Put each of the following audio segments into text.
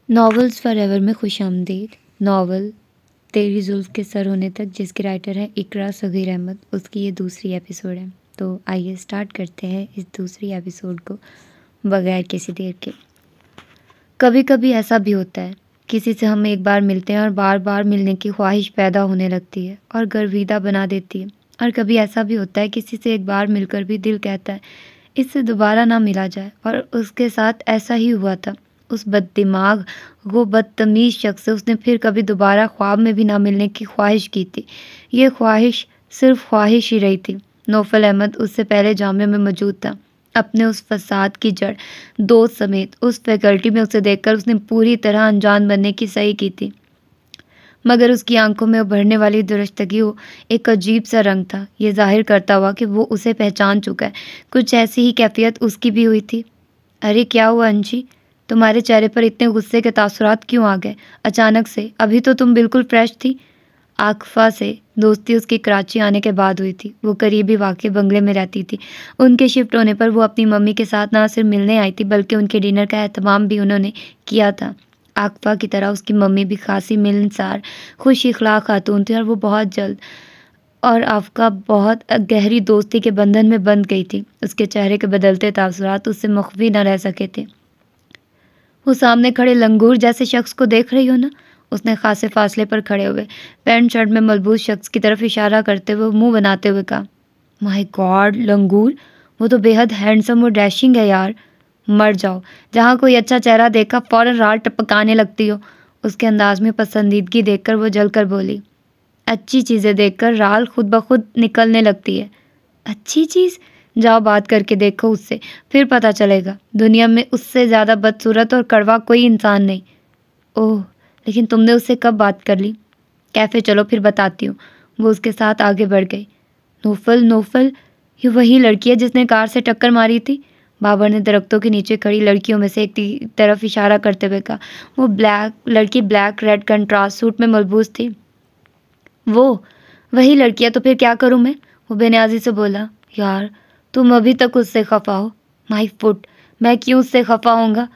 Novels forever में खुशामदीद। Novel तेरी जुल्फ़ के सर होने तक, जिसके राइटर है इकरा सगीर अहमद, उसकी ये दूसरी एपिसोड है। तो आइए स्टार्ट करते हैं इस दूसरी एपिसोड को बगैर किसी देर के। कभी कभी ऐसा भी होता है, किसी से हम एक बार मिलते हैं और बार बार मिलने की ख्वाहिश पैदा होने लगती है और गर्विदा बना देती है। और कभी ऐसा भी होता है, किसी से एक बार मिलकर भी दिल कहता है इससे दोबारा ना मिला जाए। और उसके साथ ऐसा ही हुआ था। उस बददिमाग वो बदतमीज़ शख्स से उसने फिर कभी दोबारा ख्वाब में भी ना मिलने की ख्वाहिश की थी। ये ख्वाहिश सिर्फ ख्वाहिश ही रही थी। नौफल अहमद उससे पहले जामिया में मौजूद था, अपने उस फसाद की जड़ दोस्त समेत। उस फैकल्टी में उसे देखकर उसने पूरी तरह अनजान बनने की सही की थी, मगर उसकी आंखों में उभरने वाली दुरुस्तगी एक अजीब सा रंग था। ये जाहिर करता हुआ कि वो उसे पहचान चुका है। कुछ ऐसी ही कैफियत उसकी भी हुई थी। अरे क्या हुआ अंशी, तुम्हारे चेहरे पर इतने गुस्से के तासुरात क्यों आ गए अचानक से? अभी तो तुम बिल्कुल फ्रेश थी। आकफा से दोस्ती उसकी कराची आने के बाद हुई थी। वो करीबी वाक़ई बंगले में रहती थी। उनके शिफ्ट होने पर वो अपनी मम्मी के साथ ना सिर्फ मिलने आई थी, बल्कि उनके डिनर का एहतमाम भी उन्होंने किया था। आकफा की तरह उसकी मम्मी भी खासी मिलनसार, खुश इखलाक खातून थी, और वो बहुत जल्द और आफका बहुत गहरी दोस्ती के बंधन में बंध गई थी। उसके चेहरे के बदलते तासुरात उससे मुख्फी न रह सके थे। वो सामने खड़े लंगूर जैसे शख्स को देख रही हो ना? उसने खासे फासले पर खड़े हुए पैंट शर्ट में मलबूस शख्स की तरफ इशारा करते हुए मुंह बनाते हुए कहा, माय गॉड लंगूर, वो तो बेहद हैंडसम और डैशिंग है यार। मर जाओ, जहाँ कोई अच्छा चेहरा देखा फौरन राल टपकाने लगती हो। उसके अंदाज में पसंदीदगी देखकर वो जलकर बोली, अच्छी चीज़ें देखकर राल खुद ब खुद निकलने लगती है। अच्छी चीज़? जाओ बात करके देखो उससे, फिर पता चलेगा। दुनिया में उससे ज़्यादा बदसूरत और कड़वा कोई इंसान नहीं। ओह, लेकिन तुमने उससे कब बात कर ली? कैफ़े चलो फिर बताती हूँ। वो उसके साथ आगे बढ़ गई। नौफल, नौफल, ये वही लड़की है जिसने कार से टक्कर मारी थी? बाबर ने दरख्तों के नीचे खड़ी लड़कियों में से एक की तरफ इशारा करते हुए कहा। वो लड़की ब्लैक रेड कंट्रास्ट सूट में मलबूस थी। वो वही लड़की है, तो फिर क्या करूँ मैं? वो बेनियाजी से बोला। यार, तुम अभी तक उससे खफा हो। माई फुट, मैं क्यों उससे खफा होऊंगा?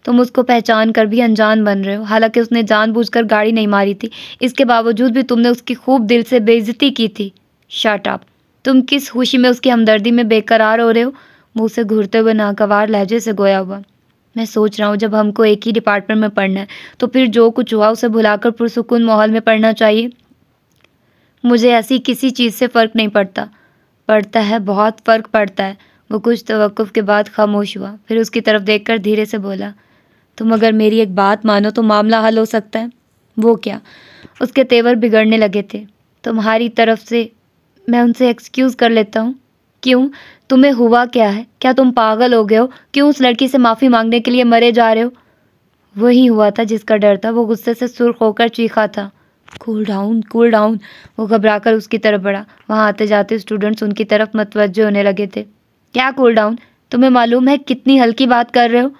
तुम उसको पहचान कर भी अनजान बन रहे हो। हालांकि उसने जानबूझकर गाड़ी नहीं मारी थी, इसके बावजूद भी तुमने उसकी खूब दिल से बेइज्जती की थी। Shut up. तुम किस खुशी में उसकी हमदर्दी में बेकरार हो रहे हो? मुंह से घूरते हुए नागवार लहजे से गोया हुआ। मैं सोच रहा हूँ, जब हमको एक ही डिपार्टमेंट में पढ़ना है तो फिर जो कुछ हुआ उसे भुलाकर पुरसुकून माहौल में पढ़ना चाहिए। मुझे ऐसी किसी चीज़ से फ़र्क नहीं पड़ता। पड़ता है, बहुत फ़र्क पड़ता है। वो कुछ तवक्कुफ़ के बाद खामोश हुआ, फिर उसकी तरफ देखकर धीरे से बोला, तुम अगर मेरी एक बात मानो तो मामला हल हो सकता है। वो क्या? उसके तेवर बिगड़ने लगे थे। तुम्हारी तरफ से मैं उनसे एक्सक्यूज़ कर लेता हूँ। क्यों? तुम्हें हुआ क्या है? क्या तुम पागल हो गए हो? क्यों उस लड़की से माफ़ी मांगने के लिए मरे जा रहे हो? वही हुआ था जिसका डर था। वो गुस्से से सुर्ख होकर चीखा था। Cool down, cool down. वो घबराकर उसकी तरफ बढ़ा। वहाँ आते जाते स्टूडेंट्स उनकी तरफ मतवज्जो होने लगे थे। क्या कूल डाउन? तुम्हें मालूम है कितनी हल्की बात कर रहे हो?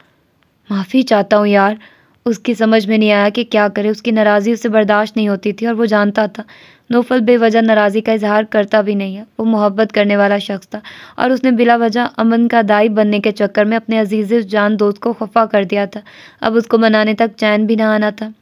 माफ़ी चाहता हूँ यार। उसकी समझ में नहीं आया कि क्या करे। उसकी नाराज़ी उसे बर्दाश्त नहीं होती थी और वो जानता था नौफल बेवजह नाराज़ी का इजहार करता भी नहीं है। वो मोहब्बत करने वाला शख्स था और उसने बिला वजह अमन का दाई बनने के चक्कर में अपने अजीज़ जान दोस्त को खफा कर दिया था। अब उसको मनाने तक चैन भी ना आना था।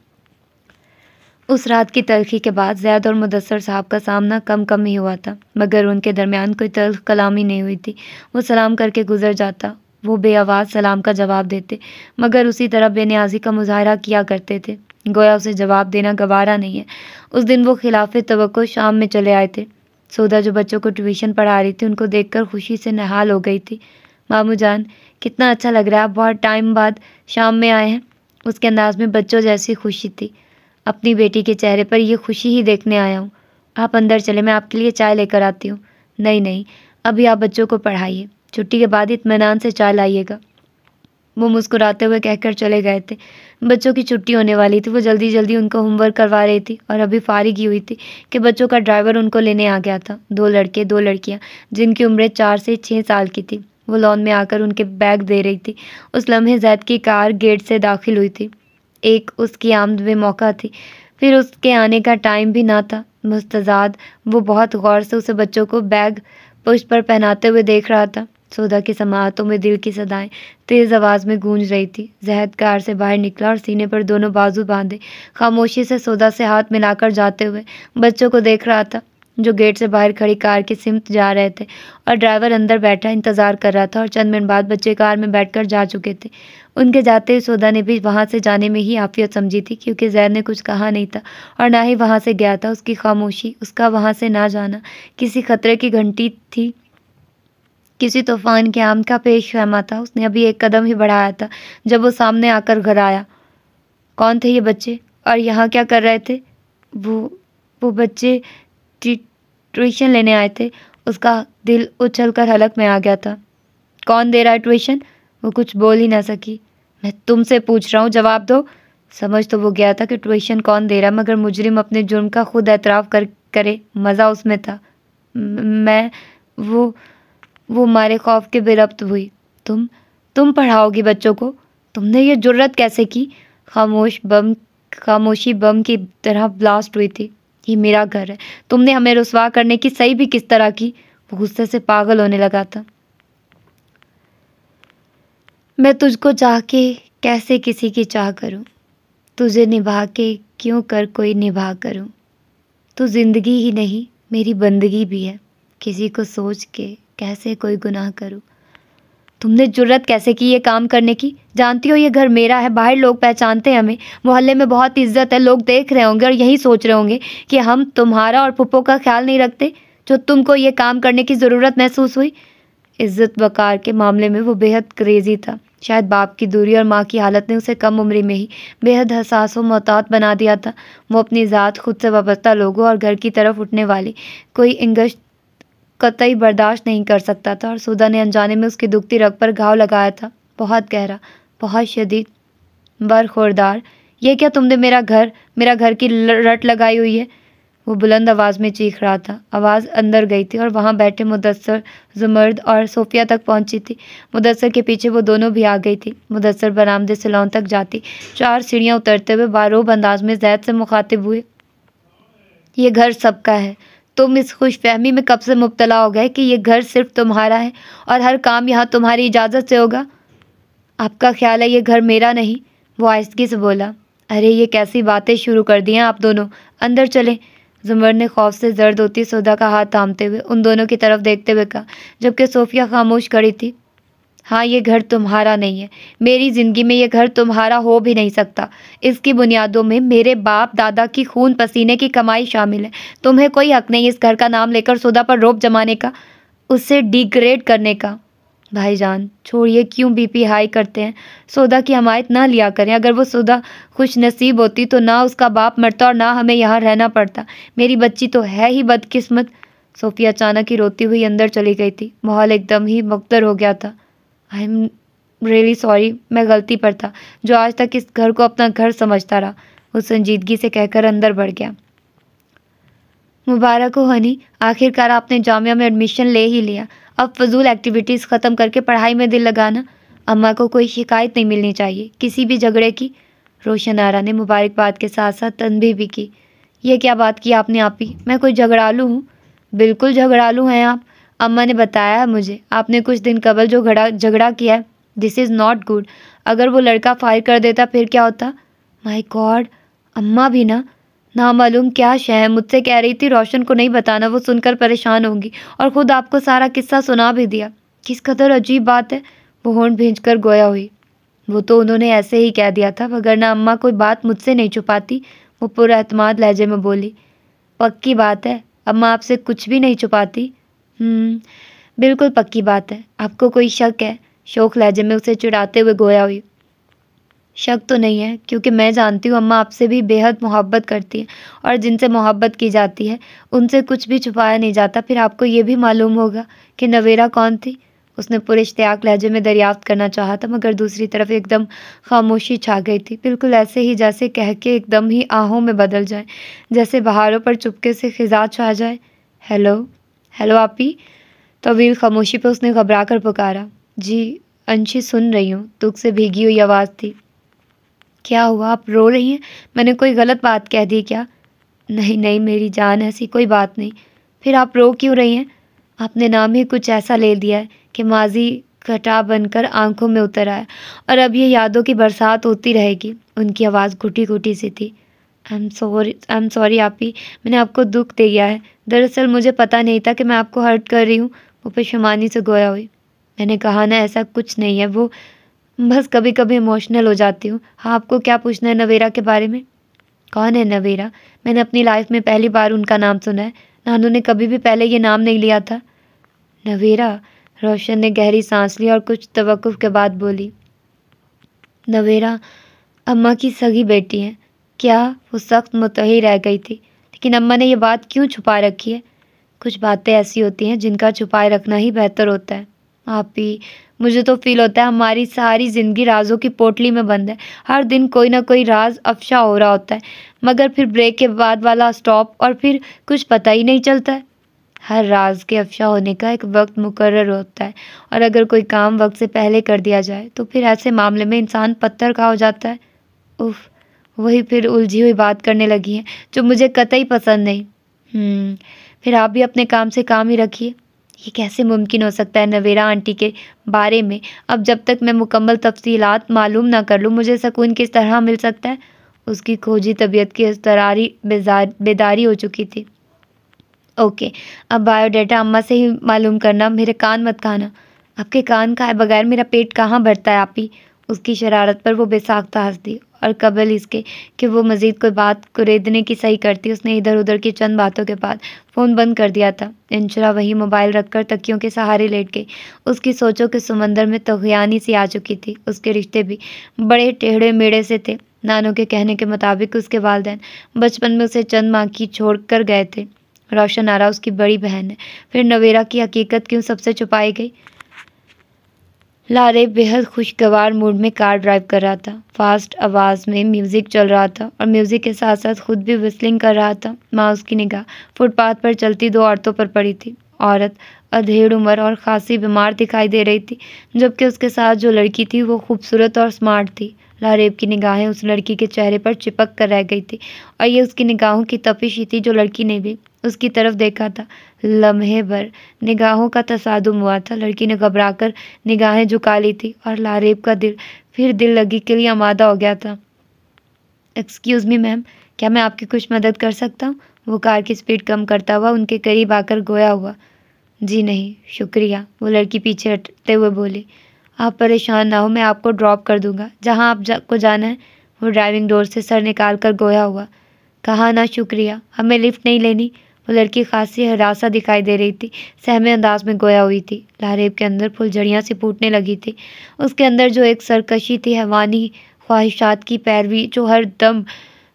उस रात की तलखी के बाद ज़ैद और मुदस्सर साहब का सामना कम कम ही हुआ था, मगर उनके दरमियान कोई तल्ख कलामी नहीं हुई थी। वो सलाम करके गुजर जाता, वो बेआवाज़ सलाम का जवाब देते, मगर उसी तरह बेनियाजी का मुजाहरा किया करते थे, गोया उसे जवाब देना गवारा नहीं है। उस दिन वो खिलाफ तवक्को शाम में चले आए थे। सौदा जो बच्चों को ट्यूशन पढ़ा रही थी, उनको देखकर खुशी से नहाल हो गई थी। मामू जान, कितना अच्छा लग रहा है, आप बहुत टाइम बाद शाम में आए हैं। उसके अंदाज में बच्चों जैसी खुशी थी। अपनी बेटी के चेहरे पर यह खुशी ही देखने आया हूँ। आप अंदर चले, मैं आपके लिए चाय लेकर आती हूँ। नहीं नहीं, अभी आप बच्चों को पढ़ाइए, छुट्टी के बाद इत्मीनान से चाय लाइएगा। वो मुस्कुराते हुए कहकर चले गए थे। बच्चों की छुट्टी होने वाली थी। वो जल्दी जल्दी उनको होमवर्क करवा रही थी और अभी फारिग ही हुई थी कि बच्चों का ड्राइवर उनको लेने आ गया था। 2 लड़के 2 लड़कियाँ, जिनकी उम्रें 4 से 6 साल की थी। वो लॉन में आकर उनके बैग दे रही थी। उस लम्हे जैद की कार गेट से दाखिल हुई थी। एक उसकी आमद में मौका थी, फिर उसके आने का टाइम भी ना था। मुस्तज़ाद वो बहुत गौर से उसे बच्चों को बैग पुश्त पर पहनाते हुए देख रहा था। सौदा के समाहतों में दिल की सदाएं तेज आवाज में गूंज रही थी। जहद कार से बाहर निकला और सीने पर दोनों बाजू बांधे खामोशी से सौदा से हाथ मिलाकर जाते हुए बच्चों को देख रहा था जो गेट से बाहर खड़ी कार की सिमत जा रहे थे और ड्राइवर अंदर बैठा इंतजार कर रहा था और चंद मिनट बाद बच्चे कार में बैठकर जा चुके थे। उनके जाते ही सौदा ने भी वहां से जाने में ही आफियत समझी थी क्योंकि जैद ने कुछ कहा नहीं था और ना ही वहां से गया था। उसकी खामोशी, उसका वहां से ना जाना किसी खतरे की घंटी थी, किसी तूफान के आम का पेश खैमा था। उसने अभी एक कदम ही बढ़ाया था जब वो सामने आकर घर आया। कौन थे ये बच्चे और यहाँ क्या कर रहे थे? वो बच्चे ट्यूशन लेने आए थे। उसका दिल उछल कर हलक में आ गया था। कौन दे रहा है ट्यूशन? वो कुछ बोल ही ना सकी। मैं तुमसे पूछ रहा हूँ, जवाब दो। समझ तो वो गया था कि ट्यूशन कौन दे रहा, मगर मुजरिम अपने जुर्म का खुद एतराफ़ करे, मज़ा उसमें था। मैं वो मारे खौफ के बेरब्त हुई। तुम पढ़ाओगी बच्चों को? तुमने ये जुर्रत कैसे की? खामोशी बम की तरह ब्लास्ट हुई थी। ये मेरा घर है, तुमने हमें रुसवा करने की सही भी किस तरह की? वो गुस्से से पागल होने लगा था। मैं तुझको चाह के कैसे किसी की चाह करूं? तुझे निभा के क्यों कर कोई निभा करूं? तू जिंदगी ही नहीं मेरी बंदगी भी है, किसी को सोच के कैसे कोई गुनाह करूं? तुमने जुर्रत कैसे की ये काम करने की? जानती हो ये घर मेरा है, बाहर लोग पहचानते हैं हमें, मोहल्ले में बहुत इज्जत है, लोग देख रहे होंगे और यही सोच रहे होंगे कि हम तुम्हारा और पुप्पो का ख्याल नहीं रखते जो तुमको ये काम करने की ज़रूरत महसूस हुई। इज्जत वकार के मामले में वो बेहद क्रेजी था। शायद बाप की दूरी और माँ की हालत ने उसे कम उम्र में ही बेहद हसास व मोहतात बना दिया था। वो अपनी ज़ात, खुद से वाबस्ता लोगों और घर की तरफ उठने वाली कोई इंगश कतई बर्दाश्त नहीं कर सकता था और सौदा ने अनजाने में उसकी दुखती रग पर घाव लगाया था, बहुत गहरा, बहुत शदीद, बरखोरदार। ये क्या तुमने मेरा घर की रट लगाई हुई है? वो बुलंद आवाज़ में चीख रहा था। आवाज़ अंदर गई थी और वहाँ बैठे मुदस्सर, जुमर्द और सोफिया तक पहुँची थी। मुदस्सर के पीछे वो दोनों भी आ गई थी। मुदस्सर बरामदे से लॉन तक जाती 4 सीढ़ियाँ उतरते हुए बारोब अंदाज में जैद से मुखातिब हुए। ये घर सबका है। तुम इस खुशफहमी में कब से मुब्तला हो गए कि ये घर सिर्फ तुम्हारा है और हर काम यहाँ तुम्हारी इजाज़त से होगा? आपका ख्याल है ये घर मेरा नहीं? वो आहिस्तगी से बोला। अरे ये कैसी बातें शुरू कर दी हैं आप दोनों, अंदर चलें। जुमर ने खौफ से जर्द होती सौदा का हाथ थामते हुए उन दोनों की तरफ देखते हुए कहा, जबकि सोफिया खामोश खड़ी थी। हाँ, ये घर तुम्हारा नहीं है। मेरी ज़िंदगी में ये घर तुम्हारा हो भी नहीं सकता। इसकी बुनियादों में मेरे बाप दादा की खून पसीने की कमाई शामिल है। तुम्हें कोई हक नहीं इस घर का नाम लेकर सौदा पर रोब जमाने का, उससे डिग्रेड करने का। भाईजान छोड़िए, क्यों बीपी हाई करते हैं? सौदा की हमायत ना लिया करें। अगर वो सौदा खुश नसीब होती तो ना उसका बाप मरता और ना हमें यहाँ रहना पड़ता। मेरी बच्ची तो है ही बदकिस्मत। सोफिया अचानक ही रोती हुई अंदर चली गई थी। माहौल एकदम ही मुख्तर हो गया था। आई एम रियली सॉरी, मैं गलती पर था जो आज तक इस घर को अपना घर समझता रहा। वो संजीदगी से कहकर अंदर बढ़ गया। मुबारक हो हनी, आखिरकार आपने जामिया में एडमिशन ले ही लिया। अब फजूल एक्टिविटीज़ ख़त्म करके पढ़ाई में दिल लगाना। अम्मा को कोई शिकायत नहीं मिलनी चाहिए किसी भी झगड़े की। रोशन आरा ने मुबारकबाद के साथ साथ तनबीह भी की। ये क्या बात की आपने आप ही? मैं कोई झगड़ालू हूँ? बिल्कुल झगड़ालू हैं आप। अम्मा ने बताया है मुझे, आपने कुछ दिन कबल जो झगड़ा किया है। This is not good. अगर वो लड़का फायर कर देता फिर क्या होता? माय गॉड, अम्मा भी ना मालूम क्या शय है। मुझसे कह रही थी रोशन को नहीं बताना, वो सुनकर परेशान होंगी, और ख़ुद आपको सारा किस्सा सुना भी दिया। किस कदर अजीब बात है। वो होंठ भींच कर गोया हुई। वो तो उन्होंने ऐसे ही कह दिया था, वगरना अम्मा कोई बात मुझसे नहीं छुपाती। वो पुरएतमाद लहजे में बोली। पक्की बात है, अम्मा आपसे कुछ भी नहीं छुपाती? बिल्कुल पक्की बात है। आपको कोई शक है? शोक लहजे में उसे चिढ़ाते हुए गोया हुई। शक तो नहीं है, क्योंकि मैं जानती हूँ अम्मा आपसे भी बेहद मोहब्बत करती हैं, और जिनसे मोहब्बत की जाती है उनसे कुछ भी छुपाया नहीं जाता। फिर आपको ये भी मालूम होगा कि नवेरा कौन थी? उसने पूरे इश्तियाक लहजे में दरियाफ्त करना चाहा था, मगर दूसरी तरफ एकदम खामोशी छा गई थी। बिल्कुल ऐसे ही जैसे कह के एकदम ही आहों में बदल जाए, जैसे बहारों पर चुपके से खिजा छा जाए। हेलो आपी। तवील खामोशी पर उसने घबरा कर पुकारा। जी अंशी, सुन रही हूँ, दुख से भीगी हुई आवाज़ थी। क्या हुआ, आप रो रही हैं? मैंने कोई गलत बात कह दी क्या? नहीं मेरी जान, ऐसी कोई बात नहीं। फिर आप रो क्यों रही हैं? आपने नाम ही कुछ ऐसा ले लिया है कि माजी घटा बनकर आंखों में उतर आया और अब ये यादों की बरसात होती रहेगी। उनकी आवाज़ घुटी घुटी सी थी। आई एम सॉरी आपी, मैंने आपको दुख दिया है। दरअसल मुझे पता नहीं था कि मैं आपको हर्ट कर रही हूँ। वो पेशमानी से गोया हुई। मैंने कहा ना ऐसा कुछ नहीं है, वो बस कभी कभी इमोशनल हो जाती हूँ। हाँ, आपको क्या पूछना है नवेरा के बारे में? कौन है नवेरा? मैंने अपनी लाइफ में पहली बार उनका नाम सुना है। नानू ने कभी भी पहले ये नाम नहीं लिया था। नवेरा? रोशन ने गहरी सांस ली और कुछ तवक्कुफ के बाद बोली, नवेरा अम्मा की सगी बेटी हैं। क्या? वो सख्त मुतही रह गई थी। लेकिन अम्मा ने ये बात क्यों छुपा रखी है? कुछ बातें ऐसी होती हैं जिनका छुपाए रखना ही बेहतर होता है। आप ही, मुझे तो फील होता है हमारी सारी ज़िंदगी राज़ों की पोटली में बंद है। हर दिन कोई ना कोई राज अफ़शा हो रहा होता है, मगर फिर ब्रेक के बाद वाला स्टॉप और फिर कुछ पता ही नहीं चलता है। हर राज के अफ़शा होने का एक वक्त मुकर्रर होता है, और अगर कोई काम वक्त से पहले कर दिया जाए तो फिर ऐसे मामले में इंसान पत्थर का हो जाता है। उफ, वही फिर उलझी हुई बात करने लगी हैं जो मुझे कतई पसंद नहीं। फिर आप भी अपने काम से काम ही रखिए। ये कैसे मुमकिन हो सकता है नवेरा आंटी के बारे में? अब जब तक मैं मुकम्मल तफसीलात मालूम ना कर लूँ मुझे सुकून किस तरह मिल सकता है? उसकी खोजी तबीयत की इसतरारी बेदारी हो चुकी थी। ओके, अब बायोडाटा अम्मा से ही मालूम करना, मेरे कान मत खाना। आपके कान खाए बगैर मेरा पेट कहाँ भरता है आपी? उसकी शरारत पर वो बेसाख्ता हंस दी, और कबल इसके कि वो मज़ीद कोई बात कुरेदने की सही करती, उसने इधर उधर की चंद बातों के बाद फ़ोन बंद कर दिया था। इंशरा वही मोबाइल रखकर तकियों के सहारे लेट गई। उसकी सोचों के समंदर में तगयानी सी आ चुकी थी। उसके रिश्ते भी बड़े टेढ़े मेढ़े से थे। नानों के कहने के मुताबिक उसके वालिदैन बचपन में उसे चंद माह की छोड़ कर गए थे। रोशन आरा उसकी बड़ी बहन है। फिर नवेरा की हकीकत क्यों सबसे छुपाई गई? लारे बेहद खुशगवार मूड में कार ड्राइव कर रहा था। फास्ट आवाज़ में म्यूज़िक चल रहा था और म्यूज़िक के साथ साथ खुद भी विस्लिंग कर रहा था। माँ उसकी निगाह फुटपाथ पर चलती दो औरतों पर पड़ी थी। औरत अधेड़ उम्र और खासी बीमार दिखाई दे रही थी, जबकि उसके साथ जो लड़की थी वो खूबसूरत और स्मार्ट थी। लारेब की निगाहें उस लड़की के चेहरे पर चिपक कर रह गई थी, और ये उसकी निगाहों की तपिश ही थी जो लड़की ने भी उसकी तरफ देखा था। लम्हे भर निगाहों का तसादुम हुआ था। लड़की ने घबराकर निगाहें झुका ली थी और लारेब का दिल फिर दिल लगी के लिए आमादा हो गया था। एक्सक्यूज़ मी मैम, क्या मैं आपकी कुछ मदद कर सकता हूँ? वो कार की स्पीड कम करता हुआ उनके करीब आकर गोया हुआ। जी नहीं, शुक्रिया, वो लड़की पीछे हटते हुए बोली। आप परेशान ना हो, मैं आपको ड्रॉप कर दूंगा जहाँ को जाना है। वो ड्राइविंग डोर से सर निकाल कर गोया हुआ। कहा ना शुक्रिया, हमें लिफ्ट नहीं लेनी। वो लड़की खासी हरासा दिखाई दे रही थी, सहमे अंदाज में गोया हुई थी। लारेब के अंदर फुलझड़ियाँ सी फूटने लगी थी। उसके अंदर जो एक सरकशी थी, हैवानी ख्वाहिशात की पैरवी जो हर दम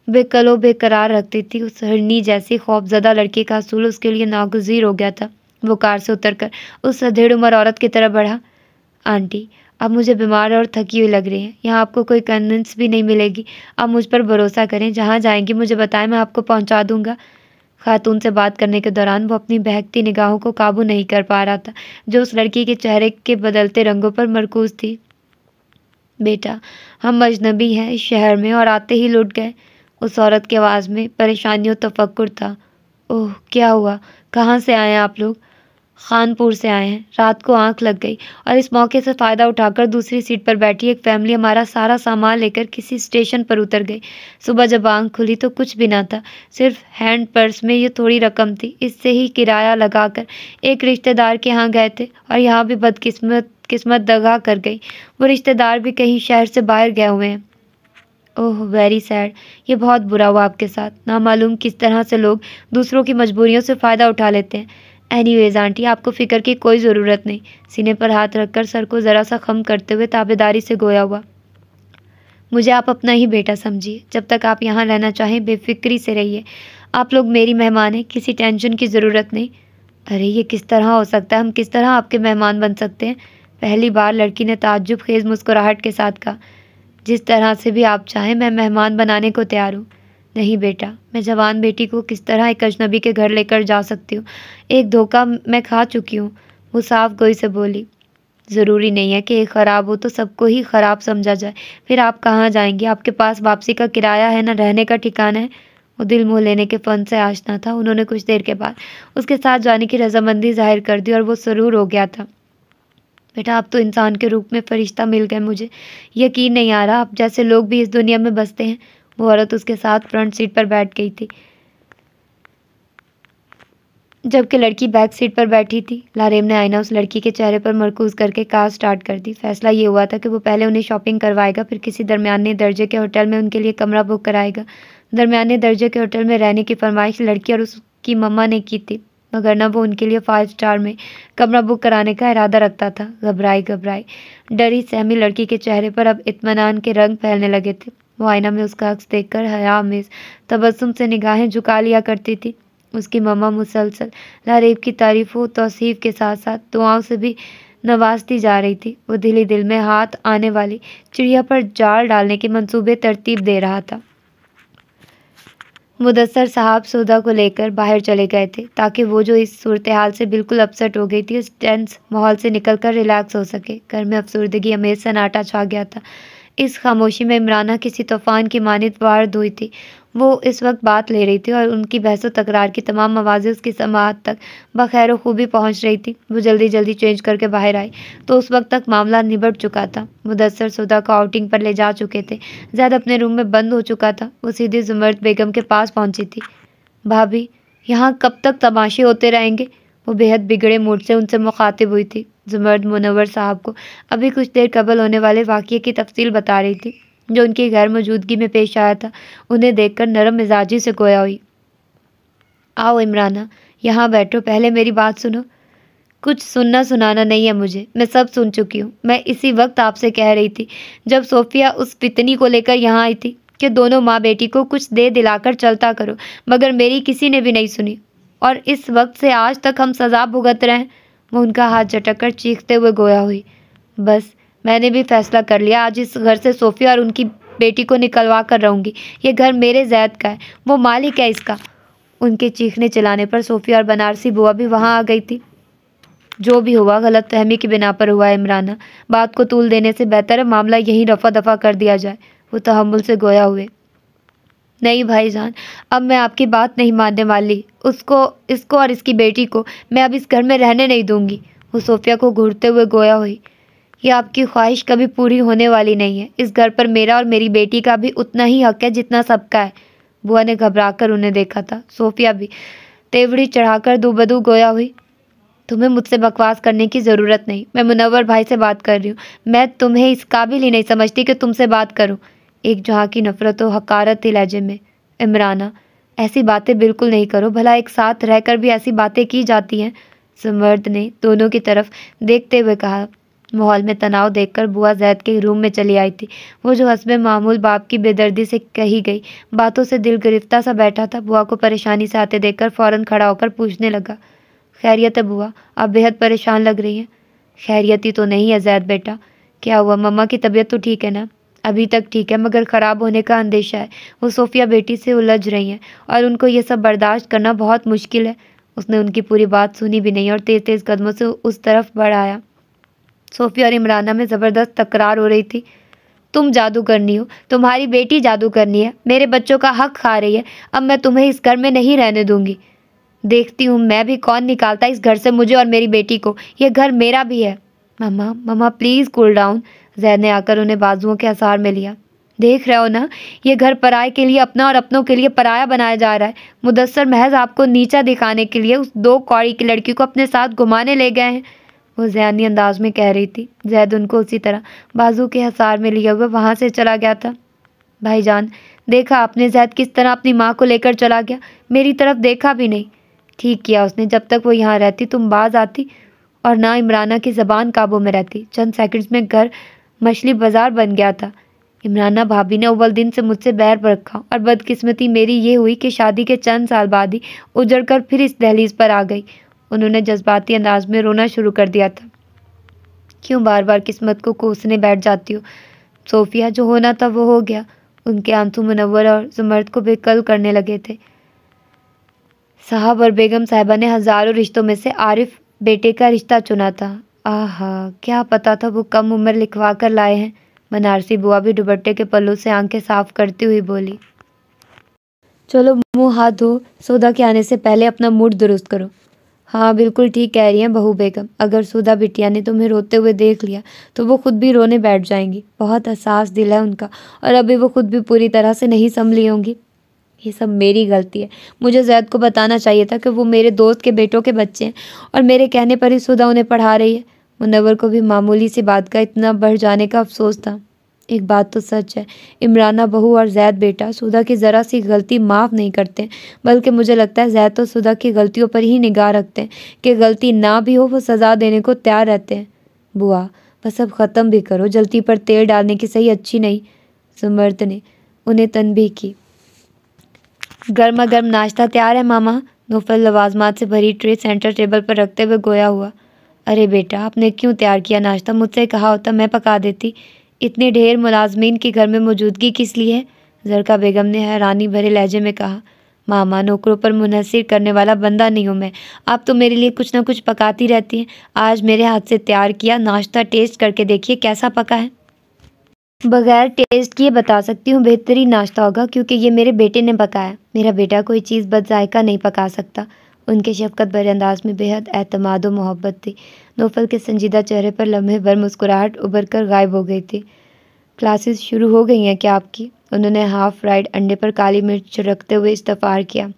बेकलो बेकरार रखती थी, उस हिरनी जैसी खौफजदा लड़की का असूल उसके लिए नागुज़ीर हो गया था। वो कार से उतरकर उस अधेड़ उम्र औरत की तरफ बढ़ा। आंटी, अब मुझे बीमार और थकी हुई लग रही है। यहाँ आपको कोई कन्विंस भी नहीं मिलेगी। आप मुझ पर भरोसा करें, जहाँ जाएंगी मुझे बताएं, मैं आपको पहुँचा दूँगा। खातून से बात करने के दौरान वो अपनी बहकती निगाहों को काबू नहीं कर पा रहा था, जो उस लड़की के चेहरे के बदलते रंगों पर मरकूज थी। बेटा, हम अजनबी हैं इस शहर में और आते ही लुट गए। उस औरत की आवाज़ में परेशानी और तफक्कुर था। ओह, क्या हुआ? कहाँ से आए हैं आप लोग? खानपुर से आए हैं। रात को आंख लग गई और इस मौके से फ़ायदा उठाकर दूसरी सीट पर बैठी एक फैमिली हमारा सारा सामान लेकर किसी स्टेशन पर उतर गई। सुबह जब आंख खुली तो कुछ भी ना था, सिर्फ हैंड पर्स में ये थोड़ी रकम थी। इससे ही किराया लगाकर एक रिश्तेदार के यहाँ गए थे, और यहाँ भी किस्मत दगा कर गई। वो रिश्तेदार भी कहीं शहर से बाहर गए हुए हैं। ओह, वेरी सैड। ये बहुत बुरा हुआ आपके साथ। नामालूम किस तरह से लोग दूसरों की मजबूरियों से फ़ायदा उठा लेते हैं। एनीवेज आंटी, आपको फ़िक्र की कोई ज़रूरत नहीं। सीने पर हाथ रखकर सर को ज़रा सा खम करते हुए ताबेदारी से गोया हुआ। मुझे आप अपना ही बेटा समझिए। जब तक आप यहाँ रहना चाहें बेफिक्री से रहिए। आप लोग मेरी मेहमान हैं, किसी टेंशन की ज़रूरत नहीं। अरे, ये किस तरह हो सकता है? हम किस तरह आपके मेहमान बन सकते हैं? पहली बार लड़की ने ताज्जुब खेज़ मुस्कुराहट के साथ कहा। जिस तरह से भी आप चाहें, मैं मेहमान बनाने को तैयार हूँ। नहीं बेटा, मैं जवान बेटी को किस तरह एक अजनबी के घर लेकर जा सकती हूँ? एक धोखा मैं खा चुकी हूँ। वो साफ गोई से बोली। ज़रूरी नहीं है कि एक ख़राब हो तो सबको ही ख़राब समझा जाए। फिर आप कहाँ जाएंगी? आपके पास वापसी का किराया है, ना रहने का ठिकाना है। वो दिल मोह लेने के फ़न से आशना था। उन्होंने कुछ देर के बाद उसके साथ जाने की रजामंदी जाहिर कर दी और वो सरूर हो गया था। बेटा आप तो इंसान के रूप में फरिश्ता मिल गए, मुझे यकीन नहीं आ रहा आप जैसे लोग भी इस दुनिया में बसते हैं। वो औरत उसके साथ फ्रंट सीट पर बैठ गई थी जबकि लड़की बैक सीट पर बैठी थी। लारेब ने आईना उस लड़की के चेहरे पर मरकूज करके कार स्टार्ट कर दी। फैसला ये हुआ था कि वो पहले उन्हें शॉपिंग करवाएगा, फिर किसी दरमियाने दर्जे के होटल में उनके लिए कमरा बुक कराएगा। दरमियाने दर्जे के होटल में रहने की फरमाइश लड़की और उसकी मम्मा ने की थी, मगर न वो उनके लिए 5 स्टार में कमरा बुक कराने का इरादा रखता था। घबराई डरी सहमी लड़की के चेहरे पर अब इत्मीनान के रंग फैलने लगे थे। वो आईना में उसका अक्स देखकर हया आमेज तबस्सुम से निगाहें झुका लिया करती थी। उसकी मम्मा मुसलसल लारेब की तारीफ व तौसीफ के साथ साथ दुआओं से भी नवाजती जा रही थी। वो दिल ही दिल में हाथ आने वाली चिड़िया पर जाल डालने के मंसूबे तरतीब दे रहा था। मुदस्सर साहब सौदा को लेकर बाहर चले गए थे ताकि वो जो इस सूरत हाल से बिल्कुल अपसेट हो गई थी उस टेंस माहौल से निकलकर रिलैक्स हो सके। घर में अफसुर्दगी अमेज सन्नाटा छा गया था। इस खामोशी में इमराना किसी तूफान की मानित वार्द हुई थी। वो इस वक्त बात ले रही थी और उनकी बहस तकरार की तमाम आवाज़ें उसकी समाअत तक बखैर खूबी पहुंच रही थी। वो जल्दी जल्दी चेंज करके बाहर आई तो उस वक्त तक मामला निबट चुका था। मुदस्सर सौदा को आउटिंग पर ले जा चुके थे। ज़ैद अपने रूम में बंद हो चुका था। वो सीधी जुमर्द बेगम के पास पहुंची थी। भाभी, यहाँ कब तक तमाशे होते रहेंगे? वो बेहद बिगड़े मूड से उनसे मुखातिब हुई थी। जुमर्द मुनव्वर साहब को अभी कुछ देर कबल होने वाले वाक़ये की तफसील बता रही थी जो उनकी गैर मौजूदगी में पेश आया था। उन्हें देखकर नरम मिजाजी से गोया हुई। आओ इमराना, यहाँ बैठो, पहले मेरी बात सुनो। कुछ सुनना सुनाना नहीं है मुझे, मैं सब सुन चुकी हूँ। मैं इसी वक्त आपसे कह रही थी जब सोफिया उस फितनी को लेकर यहाँ आई थी कि दोनों माँ बेटी को कुछ दे दिलाकर चलता करो, मगर मेरी किसी ने भी नहीं सुनी और इस वक्त से आज तक हम सज़ा भुगत रहे हैं। वो उनका हाथ झटक कर चीखते हुए गोया हुई। बस मैंने भी फैसला कर लिया, आज इस घर से सोफिया और उनकी बेटी को निकलवा कर रहूँगी। ये घर मेरे ज़ैद का है, वो मालिक है इसका। उनके चीखने चिल्लाने पर सोफिया और बनारसी बुआ भी वहाँ आ गई थी। जो भी हुआ गलत फहमी की बिना पर हुआ है इमराना। बात को तूल देने से बेहतर है मामला यहीं रफा दफा कर दिया जाए। वो तहम्मुल से गोया हुए। नहीं भाईजान, अब मैं आपकी बात नहीं मानने वाली। इसको और इसकी बेटी को मैं अब इस घर में रहने नहीं दूंगी। वो सोफिया को घूरते हुए गोया हुई। ये आपकी ख्वाहिश कभी पूरी होने वाली नहीं है। इस घर पर मेरा और मेरी बेटी का भी उतना ही हक है जितना सबका है। बुआ ने घबराकर उन्हें देखा था। सोफिया भी तेवड़ी चढ़ाकर दूबदू गोया हुई। तुम्हें मुझसे बकवास करने की ज़रूरत नहीं। मैं मुनव्वर भाई से बात कर रही हूँ। मैं तुम्हें इस काबिल ही नहीं समझती कि तुमसे बात करूँ। एक जहाँ की नफरत व हकारत थी लहजे में। इमराना, ऐसी बातें बिल्कुल नहीं करो, भला एक साथ रहकर भी ऐसी बातें की जाती हैं। सुमर्द ने दोनों की तरफ देखते हुए कहा। माहौल में तनाव देखकर बुआ ज़ैद के रूम में चली आई थी। वो जो हस्बे मामूल बाप की बेदर्दी से कही गई बातों से दिल गिरफ्ता सा बैठा था, बुआ को परेशानी से आते देखकर फ़ौरन खड़ा होकर पूछने लगा, खैरियत है बुआ? आप बेहद परेशान लग रही हैं। खैरियत ही तो नहीं है ज़ैद बेटा। क्या हुआ? मम्मा की तबीयत तो ठीक है ना? अभी तक ठीक है, मगर ख़राब होने का अंदेशा है। वो सोफिया बेटी से उलझ रही हैं और उनको ये सब बर्दाश्त करना बहुत मुश्किल है। उसने उनकी पूरी बात सुनी भी नहीं और तेज़ तेज़ कदमों से उस तरफ बढ़ आया। सोफिया और इमराना में ज़बरदस्त तकरार हो रही थी। तुम जादू करनी हो, तुम्हारी बेटी जादू करनी है, मेरे बच्चों का हक खा रही है। अब मैं तुम्हें इस घर में नहीं रहने दूंगी। देखती हूँ मैं भी कौन निकालता इस घर से मुझे और मेरी बेटी को। यह घर मेरा भी है। मम्मा प्लीज़ कूल डाउन। ज़ैद ने आकर उन्हें बाजुओं के आसार में लिया। देख रहे हो ना, ये घर पराये के लिए अपना और अपनों के लिए पराया बनाया जा रहा है। मुदस्सर महज आपको नीचा दिखाने के लिए उस 2 कौड़ी की लड़की को अपने साथ घुमाने ले गए हैं। वो ज़यानी अंदाज में कह रही थी। ज़ैद उनको उसी तरह बाजू के हसार में लिए हुए वहाँ से चला गया था। भाईजान, देखा आपने ज़ैद किस तरह अपनी माँ को लेकर चला गया, मेरी तरफ देखा भी नहीं। ठीक किया उसने। जब तक वो यहाँ रहती तुम बाज आती और ना इमराना की ज़बान काबू में रहती। चंद सेकंड्स में घर मछली बाजार बन गया था। इमराना भाभी ने अव्वल दिन से मुझसे बैर रखा और बदकिस्मती मेरी ये हुई कि शादी के चंद साल बाद ही उजड़ कर फिर इस दहलीज पर आ गई। उन्होंने जज्बाती अंदाज में रोना शुरू कर दिया था। क्यों बार बार किस्मत को कोसने बैठ जाती हो? सोफिया, जो होना था वो हो गया। उनके आंसू मुनव्वर और जुमर्द को बेकल करने लगे थे। साहब और बेगम साहिबा ने हज़ारों रिश्तों में से आरिफ बेटे का रिश्ता चुना था। आहा, क्या पता था वो कम उम्र लिखवा कर लाए हैं। बनारसी बुआ भी दुपट्टे के पल्लू से आंखें साफ करती हुई बोली। चलो मुंह हाथ धो, सौदा के आने से पहले अपना मूड दुरुस्त करो। हाँ बिल्कुल ठीक कह रही हैं बहू बेगम। अगर सुधा बिटिया ने तुम्हें रोते हुए देख लिया तो वो खुद भी रोने बैठ जाएंगी। बहुत हसास दिल है उनका और अभी वो खुद भी पूरी तरह से नहीं संभली होंगी। ये सब मेरी गलती है। मुझे जैद को बताना चाहिए था कि वो मेरे दोस्त के बेटों के बच्चे हैं और मेरे कहने पर ही सुधा उन्हें पढ़ा रही है। मुनव्वर को भी मामूली सी बात का इतना बढ़ जाने का अफसोस था। एक बात तो सच है, इमराना बहू और जैद बेटा सुधा की ज़रा सी गलती माफ़ नहीं करते, बल्कि मुझे लगता है जैद तो सुधा की गलतियों पर ही निगाह रखते हैं कि गलती ना भी हो वो सज़ा देने को तैयार रहते हैं। बुआ बस अब ख़त्म भी करो, जलती पर तेल डालने की सही अच्छी नहीं। सुमर्द ने उन्हें तनबीह की। गर्मा गर्म नाश्ता तैयार है मामा। नौफल लवाजमात से भरी ट्रे सेंटर टेबल पर रखते हुए गोया हुआ। अरे बेटा आपने क्यों तैयार किया नाश्ता? मुझसे कहा होता मैं पका देती। इतने ढेर मुलाजमीन की घर में मौजूदगी किस लिए है? जरका बेगम ने हैरानी भरे लहजे में कहा। मामा नौकरों पर मुनहसिर करने वाला बंदा नहीं हूँ मैं। आप तो मेरे लिए कुछ ना कुछ पकाती रहती हैं। आज मेरे हाथ से तैयार किया नाश्ता टेस्ट करके देखिए कैसा पका है। बगैर टेस्ट किए बता सकती हूँ बेहतरीन नाश्ता होगा, क्योंकि ये मेरे बेटे ने पकाया। मेरा बेटा कोई चीज़ बदजायका नहीं पका सकता। उनके शफकत भरे अंदाज में बेहद एतमाद और मोहब्बत थी। नौफल के संजीदा चेहरे पर लम्हे भर मुस्कुराहट उभर कर गायब हो गई थी। क्लासेस शुरू हो गई हैं क्या आपकी? उन्होंने हाफ फ्राइड अंडे पर काली मिर्च छिड़कते हुए इस्तफार किया।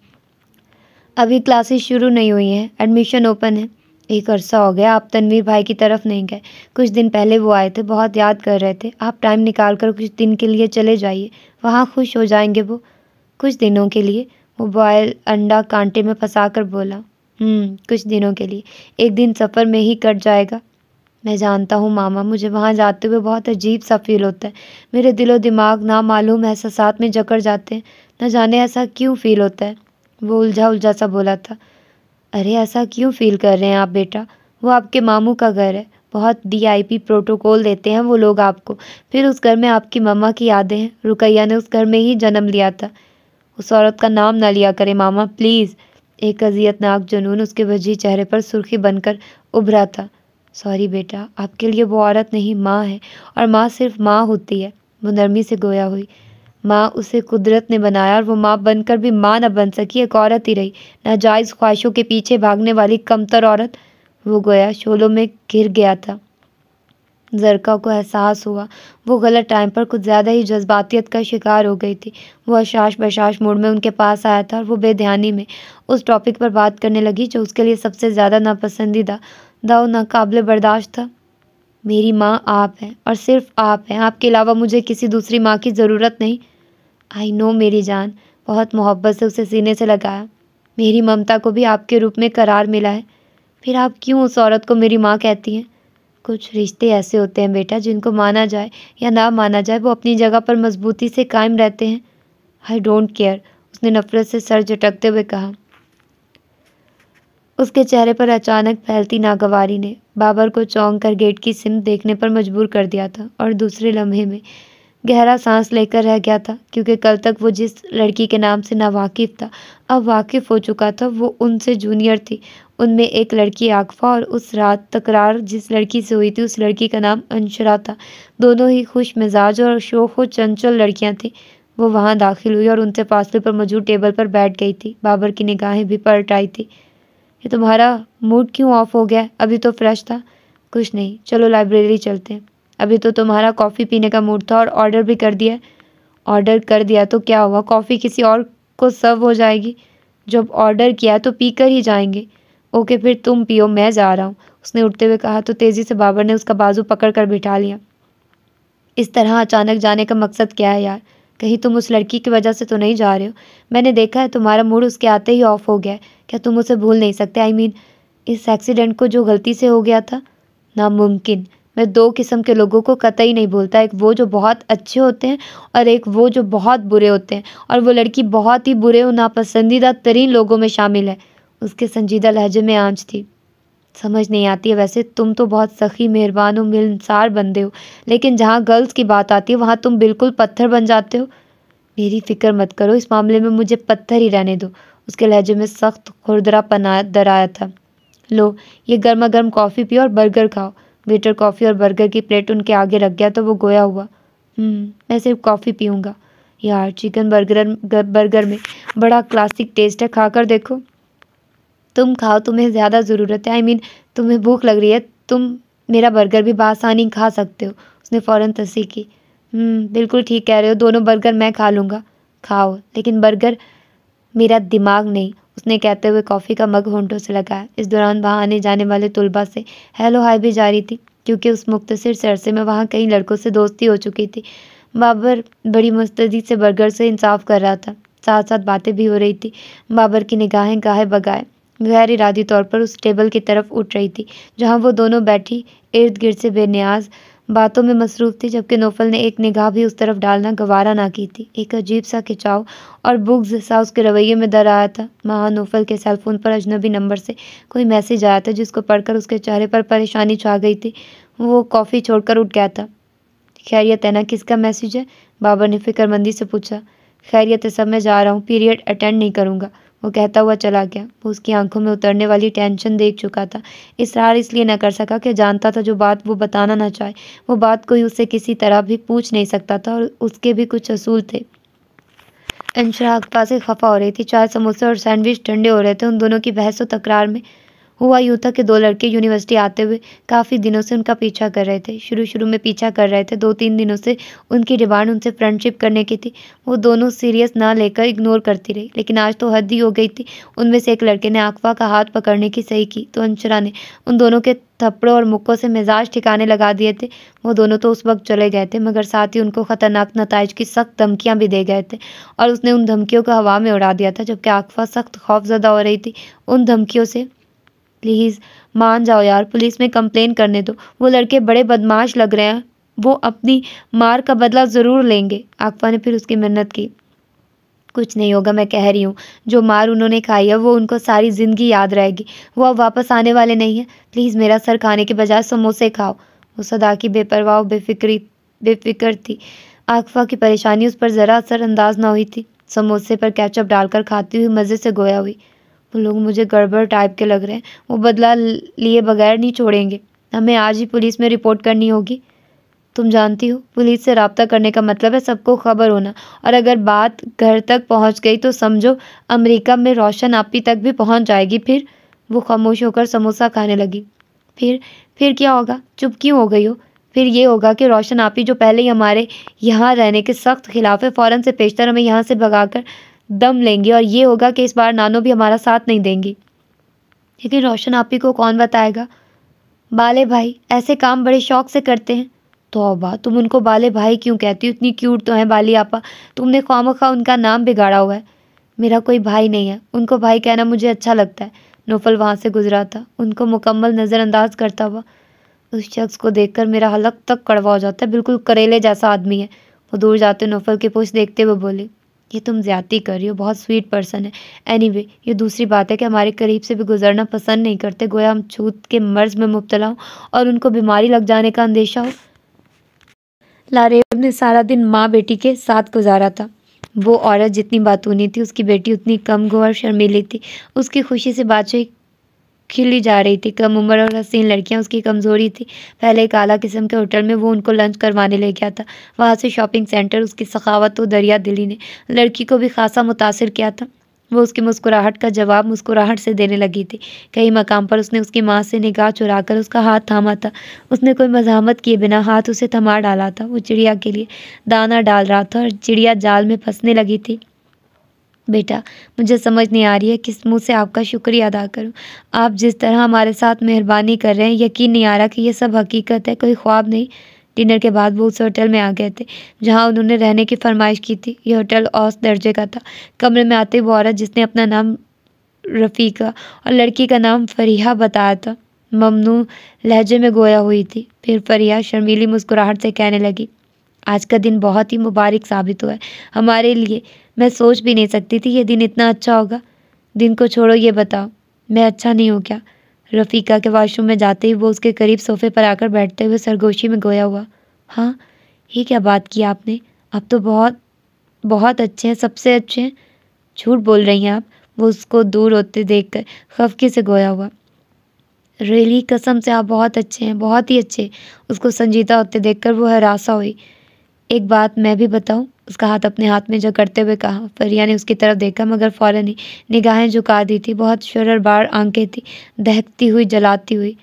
अभी क्लासेस शुरू नहीं हुई हैं, एडमिशन ओपन है। एक अरसा हो गया आप तनवीर भाई की तरफ नहीं गए। कुछ दिन पहले वो आए थे, बहुत याद कर रहे थे। आप टाइम निकाल कर कुछ दिन के लिए चले जाइए, वहाँ खुश हो जाएंगे वो। कुछ दिनों के लिए? वो बॉयल अंडा कांटे में फंसा कर बोला। कुछ दिनों के लिए। एक दिन सफ़र में ही कट जाएगा। मैं जानता हूँ मामा, मुझे वहाँ जाते हुए बहुत अजीब सा फील होता है। मेरे दिलो दिमाग नामालूम एहसासात में जकड़ जाते हैं। न जाने ऐसा क्यों फील होता है। वो उलझा उलझा सा बोला था। अरे ऐसा क्यों फील कर रहे हैं आप बेटा? वो आपके मामू का घर है, बहुत वीआईपी प्रोटोकॉल देते हैं वो लोग आपको। फिर उस घर में आपकी मम्मा की यादें हैं। रुकैया ने उस घर में ही जन्म लिया था। उस औरत का नाम ना लिया करे मामा प्लीज़। एक अजियतनाक जुनून उसके वजीह चेहरे पर सुर्खी बनकर उभरा था। सॉरी बेटा, आपके लिए वो औरत नहीं माँ है, और माँ सिर्फ माँ होती है। वो नरमी से गोया हुई। माँ उसे कुदरत ने बनाया और वो माँ बनकर भी माँ न बन सकी, एक औरत ही रही, नाजायज़ ख्वाहिशों के पीछे भागने वाली कमतर औरत। वो गोया शोलों में घिर गया था। जरका को एहसास हुआ वो गलत टाइम पर कुछ ज़्यादा ही जज्बातियत का शिकार हो गई थी। वो हशाश बशाश मूड में उनके पास आया था और वो बेध्यानी में उस टॉपिक पर बात करने लगी जो उसके लिए सबसे ज़्यादा नापसंदीदा दाव नाकाबिले बर्दाश्त था। मेरी माँ आप हैं और सिर्फ आप हैं। आपके अलावा मुझे किसी दूसरी माँ की ज़रूरत नहीं। आई नो मेरी जान। बहुत मोहब्बत से उसे सीने से लगाया। मेरी ममता को भी आपके रूप में करार मिला है। फिर आप क्यों उस औरत को मेरी माँ कहती हैं? कुछ रिश्ते ऐसे होते हैं बेटा, जिनको माना जाए या ना माना जाए वो अपनी जगह पर मजबूती से कायम रहते हैं। आई डोंट केयर, उसने नफरत से सर झटकते हुए कहा। उसके चेहरे पर अचानक फैलती नागवारी ने बाबर को चौंक कर गेट की सिमत देखने पर मजबूर कर दिया था और दूसरे लम्हे में गहरा सांस लेकर रह गया था, क्योंकि कल तक वो जिस लड़की के नाम से नावाकिफ़ था अब वाकिफ़ हो चुका था। वो उनसे जूनियर थी। उनमें एक लड़की आकफा और उस रात तकरार जिस लड़की से हुई थी उस लड़की का नाम अंशरा था। दोनों ही खुश मिजाज और शोख व चंचल लड़कियां थीं। वो वहाँ दाखिल हुई और उनसे फासले पर मौजूद टेबल पर बैठ गई थी। बाबर की निगाहें भी पलट आई थी। ये तुम्हारा मूड क्यों ऑफ हो गया? अभी तो फ्रेश था। कुछ नहीं, चलो लाइब्रेरी चलते हैं। अभी तो तुम्हारा कॉफ़ी पीने का मूड था और ऑर्डर भी कर दिया। ऑर्डर कर दिया तो क्या हुआ? कॉफ़ी किसी और को सर्व हो जाएगी। जब ऑर्डर किया तो पी कर ही जाएंगे। ओके फिर तुम पियो, मैं जा रहा हूँ, उसने उठते हुए कहा तो तेज़ी से बाबर ने उसका बाजू पकड़ कर बिठा लिया। इस तरह अचानक जाने का मकसद क्या है यार? कहीं तुम उस लड़की की वजह से तो नहीं जा रहे हो? मैंने देखा है तुम्हारा मूड उसके आते ही ऑफ हो गया है। क्या तुम उसे भूल नहीं सकते? आई मीन इस एक्सीडेंट को जो गलती से हो गया था। नामुमकिन। मैं दो किस्म के लोगों को कतई नहीं भूलता, एक वो जो बहुत अच्छे होते हैं और एक वो जो बहुत बुरे होते हैं, और वो लड़की बहुत ही बुरे और नापसंदीदा तरीन लोगों में शामिल है। उसके संजीदा लहजे में आंच थी। समझ नहीं आती है वैसे, तुम तो बहुत सखी मेहरबान और मिलनसार बंदे हो, लेकिन जहाँ गर्ल्स की बात आती है वहाँ तुम बिल्कुल पत्थर बन जाते हो। मेरी फिक्र मत करो, इस मामले में मुझे पत्थर ही रहने दो। उसके लहजे में सख्त खुरदरापन दराया था। लो ये गर्मा गर्म कॉफ़ी पियो और बर्गर खाओ। वेटर कॉफ़ी और बर्गर की प्लेट उनके आगे रख गया तो वो गोया हुआ। मैं सिर्फ कॉफ़ी पीऊँगा। यार चिकन बर्गर में बड़ा क्लासिक टेस्ट है, खाकर देखो। तुम खाओ, तुम्हें ज़्यादा ज़रूरत है। आई मीन तुम्हें भूख लग रही है, तुम मेरा बर्गर भी बासानी खा सकते हो। उसने फ़ौरन तस्दी की। बिल्कुल ठीक कह रहे हो, दोनों बर्गर मैं खा लूँगा। खाओ, लेकिन बर्गर मेरा दिमाग नहीं, उसने कहते हुए कॉफ़ी का मग होंठों से लगाया। इस दौरान वहाँ आने जाने वाले तुलबा से हेलो हाय भी जारी थी, क्योंकि उस मुख्तसर से अरसे में वहाँ कई लड़कों से दोस्ती हो चुकी थी। बाबर बड़ी मुस्तैदी से बर्गर से इंसाफ कर रहा था, साथ साथ बातें भी हो रही थी। बाबर की निगाहें गाहे बगाए गैर इरादी तौर पर उस टेबल की तरफ उठ रही थी जहाँ वो दोनों बैठी इर्द गिर्द से बेनियाज बातों में मसरूफ़ थी, जबकि नौफल ने एक निगाह भी उस तरफ डालना गवारा ना की थी। एक अजीब सा खिंचाव और बुग्ज़ सा उसके रवैये में दर आया था। वहाँ नौफल के सेलफोन पर अजनबी नंबर से कोई मैसेज आया था, जिसको पढ़कर उसके चेहरे पर परेशानी छा गई थी। वो कॉफ़ी छोड़कर उठ गया था। खैरियत है ना? किसका मैसेज है? बाबर ने फिक्रमंदी से पूछा। खैरियत है सब, मैं जा रहा हूँ, पीरियड अटेंड नहीं करूँगा, वो कहता हुआ चला गया। वो उसकी आंखों में उतरने वाली टेंशन देख चुका था। इसरार इसलिए न कर सका कि जानता था जो बात वो बताना ना चाहे वो बात कोई उससे किसी तरह भी पूछ नहीं सकता था, और उसके भी कुछ असूल थे। अंशरा अकबा से खफा हो रही थी। चाय, समोसे और सैंडविच ठंडे हो रहे थे। उन दोनों की बहस और तकरार में हुआ यूँ था कि दो लड़के यूनिवर्सिटी आते हुए काफ़ी दिनों से उनका पीछा कर रहे थे। शुरू में पीछा कर रहे थे। 2-3 दिनों से उनकी डिमांड उनसे फ्रेंडशिप करने की थी। वो दोनों सीरियस ना लेकर इग्नोर करती रही, लेकिन आज तो हद ही हो गई थी। उनमें से एक लड़के ने आकफा का हाथ पकड़ने की सही की तो अंशरा ने उन दोनों के थप्पड़ों और मुक्कों से मिजाज ठिकाने लगा दिए थे। वो दोनों तो उस वक्त चले गए थे, मगर साथ ही उनको ख़तरनाक नताइज की सख्त धमकियाँ भी दे गए थे, और उसने उन धमकियों को हवा में उड़ा दिया था, जबकि आकफा सख्त खौफजदा हो रही थी उन धमकियों से। प्लीज़ मान जाओ यार, पुलिस में कंप्लेन करने दो, वो लड़के बड़े बदमाश लग रहे हैं, वो अपनी मार का बदला ज़रूर लेंगे। आकफा ने फिर उसकी मिन्नत की। कुछ नहीं होगा, मैं कह रही हूँ, जो मार उन्होंने खाई है वो उनको सारी ज़िंदगी याद रहेगी। वो अब वापस आने वाले नहीं हैं। प्लीज़ मेरा सर खाने के बजाय समोसे खाओ। वो सदा की बेपरवाह और बेफिक्र थी। आकफा की परेशानी उस पर ज़रा असरअंदाज न हुई थी। समोसे पर केचप डालकर खाती हुई मज़े से गोया हुई। वो लोग मुझे गड़बड़ टाइप के लग रहे हैं, वो बदला लिए बगैर नहीं छोड़ेंगे। हमें आज ही पुलिस में रिपोर्ट करनी होगी। तुम जानती हो, पुलिस से राब्ता करने का मतलब है सबको खबर होना, और अगर बात घर तक पहुंच गई तो समझो अमेरिका में रोशन आपी तक भी पहुंच जाएगी। फिर वो खामोश होकर समोसा खाने लगी। फिर क्या होगा? चुप क्यों हो गई हो? फिर ये होगा कि रोशन आपी, जो पहले ही हमारे यहाँ रहने के सख्त खिलाफ है, फ़ौरन से पेशतर हमें यहाँ से भगाकर दम लेंगी, और ये होगा कि इस बार नानो भी हमारा साथ नहीं देंगी। लेकिन रोशन आपी को कौन बताएगा? बाले भाई ऐसे काम बड़े शौक से करते हैं। तौबा, तुम उनको बाले भाई क्यों कहती हो? इतनी क्यूट तो हैं बाली आपा, तुमने ख्वामखा उनका नाम बिगाड़ा हुआ है। मेरा कोई भाई नहीं है, उनको भाई कहना मुझे अच्छा लगता है। नौफल वहाँ से गुजरा था, उनको मुकम्मल नज़रअंदाज करता हुआ। उस शख्स को देखकर मेरा हलक तक कड़वा हो जाता है, बिल्कुल करेले जैसा आदमी है। वो दूर जाते नौफल की पोछ देखते हुए बोली, ये तुम ज्यादती कर रही हो, बहुत स्वीट पर्सन है। एनीवे, ये दूसरी बात है कि हमारे करीब से भी गुजरना पसंद नहीं करते, गोया हम छूत के मर्ज में मुब्तला हो और उनको बीमारी लग जाने का अंदेशा हो। लारेब ने सारा दिन माँ बेटी के साथ गुजारा था। वो औरत जितनी बातूनी थी, उसकी बेटी उतनी कम गो और शर्मीली थी। उसकी खुशी से बातचीत खिली जा रही थी। कम उम्र और हसीन लड़कियां उसकी कमज़ोरी थी। पहले एक आला किस्म के होटल में वो उनको लंच करवाने ले गया था। वहाँ से शॉपिंग सेंटर। उसकी सखावत और दरिया दिली ने लड़की को भी खासा मुतासिर किया था। वो उसकी मुस्कुराहट का जवाब मुस्कुराहट से देने लगी थी। कई मकाम पर उसने उसकी माँ से निगाह चुराकर उसका हाथ थामा था। उसने कोई मज़ाहमत किए बिना हाथ उसे थमा डाला था। वो चिड़िया के लिए दाना डाल रहा था और चिड़िया जाल में फंसने लगी थी। बेटा, मुझे समझ नहीं आ रही है किस मुंह से आपका शुक्रिया अदा करूं। आप जिस तरह हमारे साथ मेहरबानी कर रहे हैं, यकीन नहीं आ रहा कि ये सब हकीकत है, कोई ख्वाब नहीं। डिनर के बाद वो उस होटल में आ गए थे जहां उन्होंने रहने की फरमाइश की थी। ये होटल औसत दर्जे का था। कमरे में आते वो औरत, जिसने अपना नाम रफ़ीका और लड़की का नाम फरीहा बताया था, ममनू लहजे में गोया हुई थी। फिर फरीहा शर्मीली मुस्कुराहट से कहने लगी, आज का दिन बहुत ही मुबारक साबित हुआ है हमारे लिए। मैं सोच भी नहीं सकती थी ये दिन इतना अच्छा होगा। दिन को छोड़ो, ये बताओ मैं अच्छा नहीं हूँ क्या? रफ़ीका के वॉशरूम में जाते ही वो उसके करीब सोफे पर आकर बैठते हुए सरगोशी में गोया हुआ। हाँ, ये क्या बात की आपने? आप तो बहुत बहुत अच्छे हैं, सबसे अच्छे हैं। झूठ बोल रही हैं आप। वो उसको दूर होते देखकर खफकी से गोया हुआ। रियली, कसम से आप बहुत अच्छे हैं, बहुत ही अच्छे। उसको संजीदा होते देखकर वो हरासा हुई। एक बात मैं भी बताऊं? उसका हाथ अपने हाथ में जकड़ते हुए कहा। फरिया ने उसकी तरफ देखा मगर फ़ौरन ही निगाहें झुका दी थी। बहुत शर्रबार आंखें थी, दहकती हुई, जलाती हुई।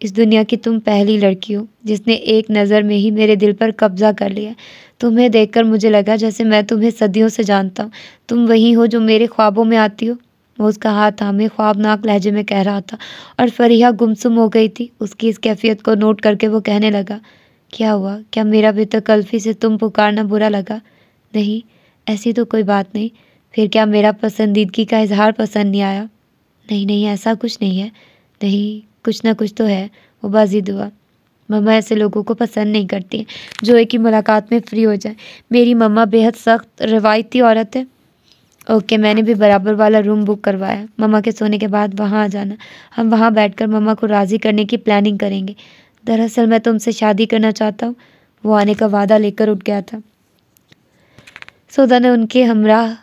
इस दुनिया की तुम पहली लड़की हो जिसने एक नज़र में ही मेरे दिल पर कब्जा कर लिया। तुम्हें देखकर मुझे लगा जैसे मैं तुम्हें सदियों से जानता हूँ। तुम वही हो जो मेरे ख्वाबों में आती हो। वो उसका हाथ थामे ख्वाबनाक लहजे में कह रहा था और फरिया गुमसुम हो गई थी। उसकी इस कैफियत को नोट करके वो कहने लगा, क्या हुआ? क्या मेरा बेतकल्फ़ी से तुम पुकारना बुरा लगा? नहीं, ऐसी तो कोई बात नहीं। फिर क्या मेरा पसंदीदगी का इजहार पसंद नहीं आया? नहीं नहीं, ऐसा कुछ नहीं है। नहीं, कुछ ना कुछ तो है। वो बाज़िद हुआ। मम्मा ऐसे लोगों को पसंद नहीं करती हैं जो एक ही मुलाकात में फ्री हो जाए। मेरी मम्मा बेहद सख्त रवायती औरत है। ओके, मैंने भी बराबर वाला रूम बुक करवाया। मम्मा के सोने के बाद वहाँ आ जाना। हम वहाँ बैठकर मम्मा को राज़ी करने की प्लानिंग करेंगे। दरअसल मैं तुमसे शादी करना चाहता हूँ। वो आने का वादा लेकर उठ गया था। सुधा ने उनके हमराह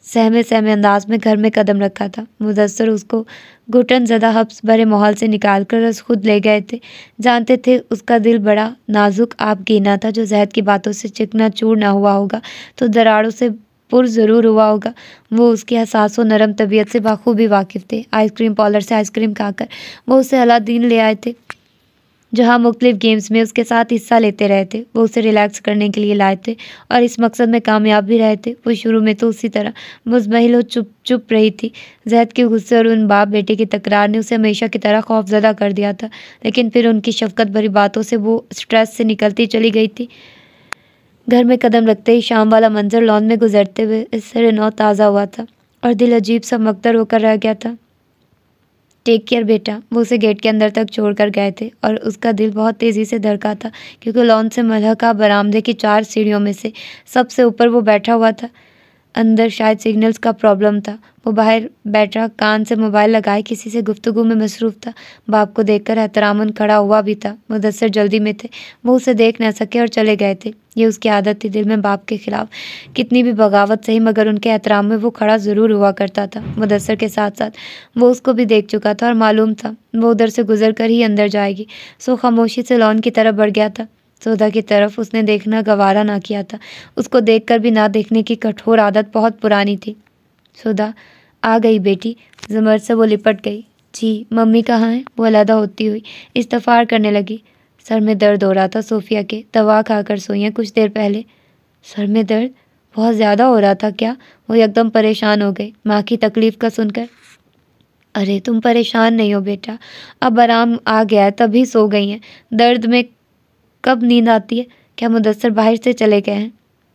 सहमे अंदाज में घर में कदम रखा था। मुदस्सर उसको घुटन ज़दा हब्स भरे माहौल से निकाल कर रस खुद ले गए थे। जानते थे उसका दिल बड़ा नाजुक आपगीना था जो जहद की बातों से चिकना चूर ना हुआ होगा तो दरारों से पुर ज़रूर हुआ होगा। वो उसकी हसास व नरम तबीयत से बाखूबी वाकिफ़ थे। आइसक्रीम पार्लर से आइसक्रीम खाकर वो उसे अलादीन ले आए थे, जहाँ मुख्तलिफ गेम्स में उसके साथ हिस्सा लेते रहे थे। वो उसे रिलैक्स करने के लिए लाए थे और इस मकसद में कामयाब भी रहे थे। वो शुरू में तो उसी तरह मुज़महिल चुप चुप रही थी। जहद के गुस्से और उन बाप बेटे की तकरार ने उसे हमेशा की तरह खौफज़दा कर दिया था, लेकिन फिर उनकी शफकत भरी बातों से वो स्ट्रेस से निकलती चली गई थी। घर में कदम रखते ही शाम वाला मंजर लॉन में गुजरते हुए इससे नौ ताज़ा हुआ था और दिल अजीब सा मकदर होकर रह गया था। टेक केयर बेटा, वो उसे गेट के अंदर तक छोड़कर गए थे और उसका दिल बहुत तेज़ी से धड़का था क्योंकि लॉन से मलहका बरामदे की 4 सीढ़ियों में से सबसे ऊपर वो बैठा हुआ था। अंदर शायद सिग्नल्स का प्रॉब्लम था। वो बाहर बैठा कान से मोबाइल लगाए किसी से गुफ्तगू में मसरूफ़ था। बाप को देखकर एहतरामन खड़ा हुआ भी था। मुदस्सर जल्दी में थे, वो उसे देख न सके और चले गए थे। ये उसकी आदत थी, दिल में बाप के खिलाफ कितनी भी बगावत सही मगर उनके एहतराम में वो खड़ा ज़रूर हुआ करता था। मुदस्सर के साथ साथ वो उसको भी देख चुका था और मालूम था वो उधर से गुजर कर ही अंदर जाएगी। सो खामोशी से लॉन की तरफ बढ़ गया था। सुधा की तरफ उसने देखना गवारा ना किया था। उसको देखकर भी ना देखने की कठोर आदत बहुत पुरानी थी। सुधा, आ गई बेटी। ज़मर से वो लिपट गई। जी, मम्मी कहाँ हैं? वो अलहदा होती हुई इस्तफ़ार करने लगी। सर में दर्द हो रहा था सोफ़िया के, दवा खाकर सोई हैं कुछ देर पहले। सर में दर्द बहुत ज़्यादा हो रहा था क्या? वो एकदम परेशान हो गई माँ की तकलीफ़ का सुनकर। अरे तुम परेशान नहीं हो बेटा, अब आराम आ गया है तभी सो गई हैं। दर्द में कब नींद आती है? क्या मुदस्सर बाहर से चले गए हैं?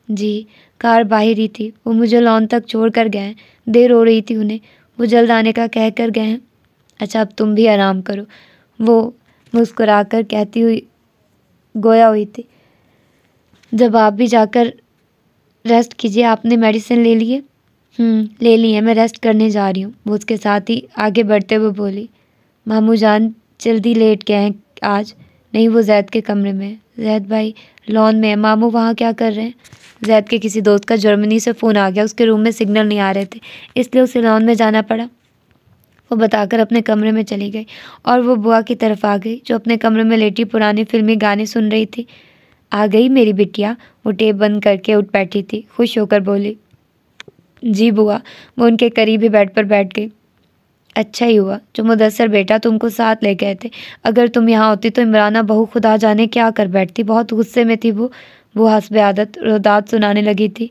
जी, कार बाहर ही थी। वो मुझे लॉन तक छोड़ कर गए हैं। देर हो रही थी उन्हें। वो जल्द आने का कह कर गए हैं। अच्छा, अब तुम भी आराम करो, वो मुस्कुराकर कहती हुई गोया हुई थी। जब आप भी जाकर रेस्ट कीजिए। आपने मेडिसिन ले लिए? ले ली है, मैं रेस्ट करने जा रही हूँ। वो उसके साथ ही आगे बढ़ते हुए बोली। मामू जान जल्दी लेट गए हैं आज। नहीं, वो जैद के कमरे में है। जैद भाई लॉन में है। मामू वहाँ क्या कर रहे हैं? जैद के किसी दोस्त का जर्मनी से फ़ोन आ गया। उसके रूम में सिग्नल नहीं आ रहे थे, इसलिए उसे लॉन में जाना पड़ा। वो बताकर अपने कमरे में चली गई और वो बुआ की तरफ आ गई जो अपने कमरे में लेटी पुराने फिल्मी गाने सुन रही थी। आ गई मेरी बिटिया। वो टेप बंद करके उठ बैठी थी, खुश होकर बोली। जी बुआ। वो उनके करीब ही बेड पर बैठ गई। अच्छा ही हुआ जो मुदस्सर बेटा तुमको साथ ले गए थे। अगर तुम यहाँ होती तो इमराना बहू खुदा जाने क्या कर बैठती। बहुत गुस्से में थी वो। बुआ हस्बे आदत रोदात सुनाने लगी थी।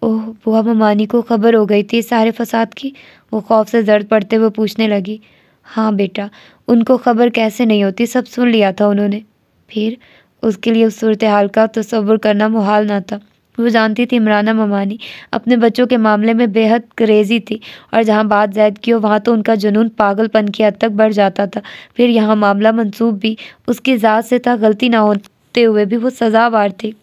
ओह, बुआ ममानी को खबर हो गई थी इस सारे फसाद की? वो खौफ से जर्द पड़ते हुए पूछने लगी। हाँ बेटा, उनको खबर कैसे नहीं होती, सब सुन लिया था उन्होंने। फिर उसके लिए उस सूरत हाल का तसव्वुर करना मुहाल ना था। वो जानती थी इमराना ममानी अपने बच्चों के मामले में बेहद क्रेज़ी थी और जहाँ बात जैद की हो वहाँ तो उनका जुनून पागलपन की हद तक बढ़ जाता था। फिर यहाँ मामला मंसूब भी उसकी ज़ात से था। गलती ना होते हुए भी वो सज़ावार थी।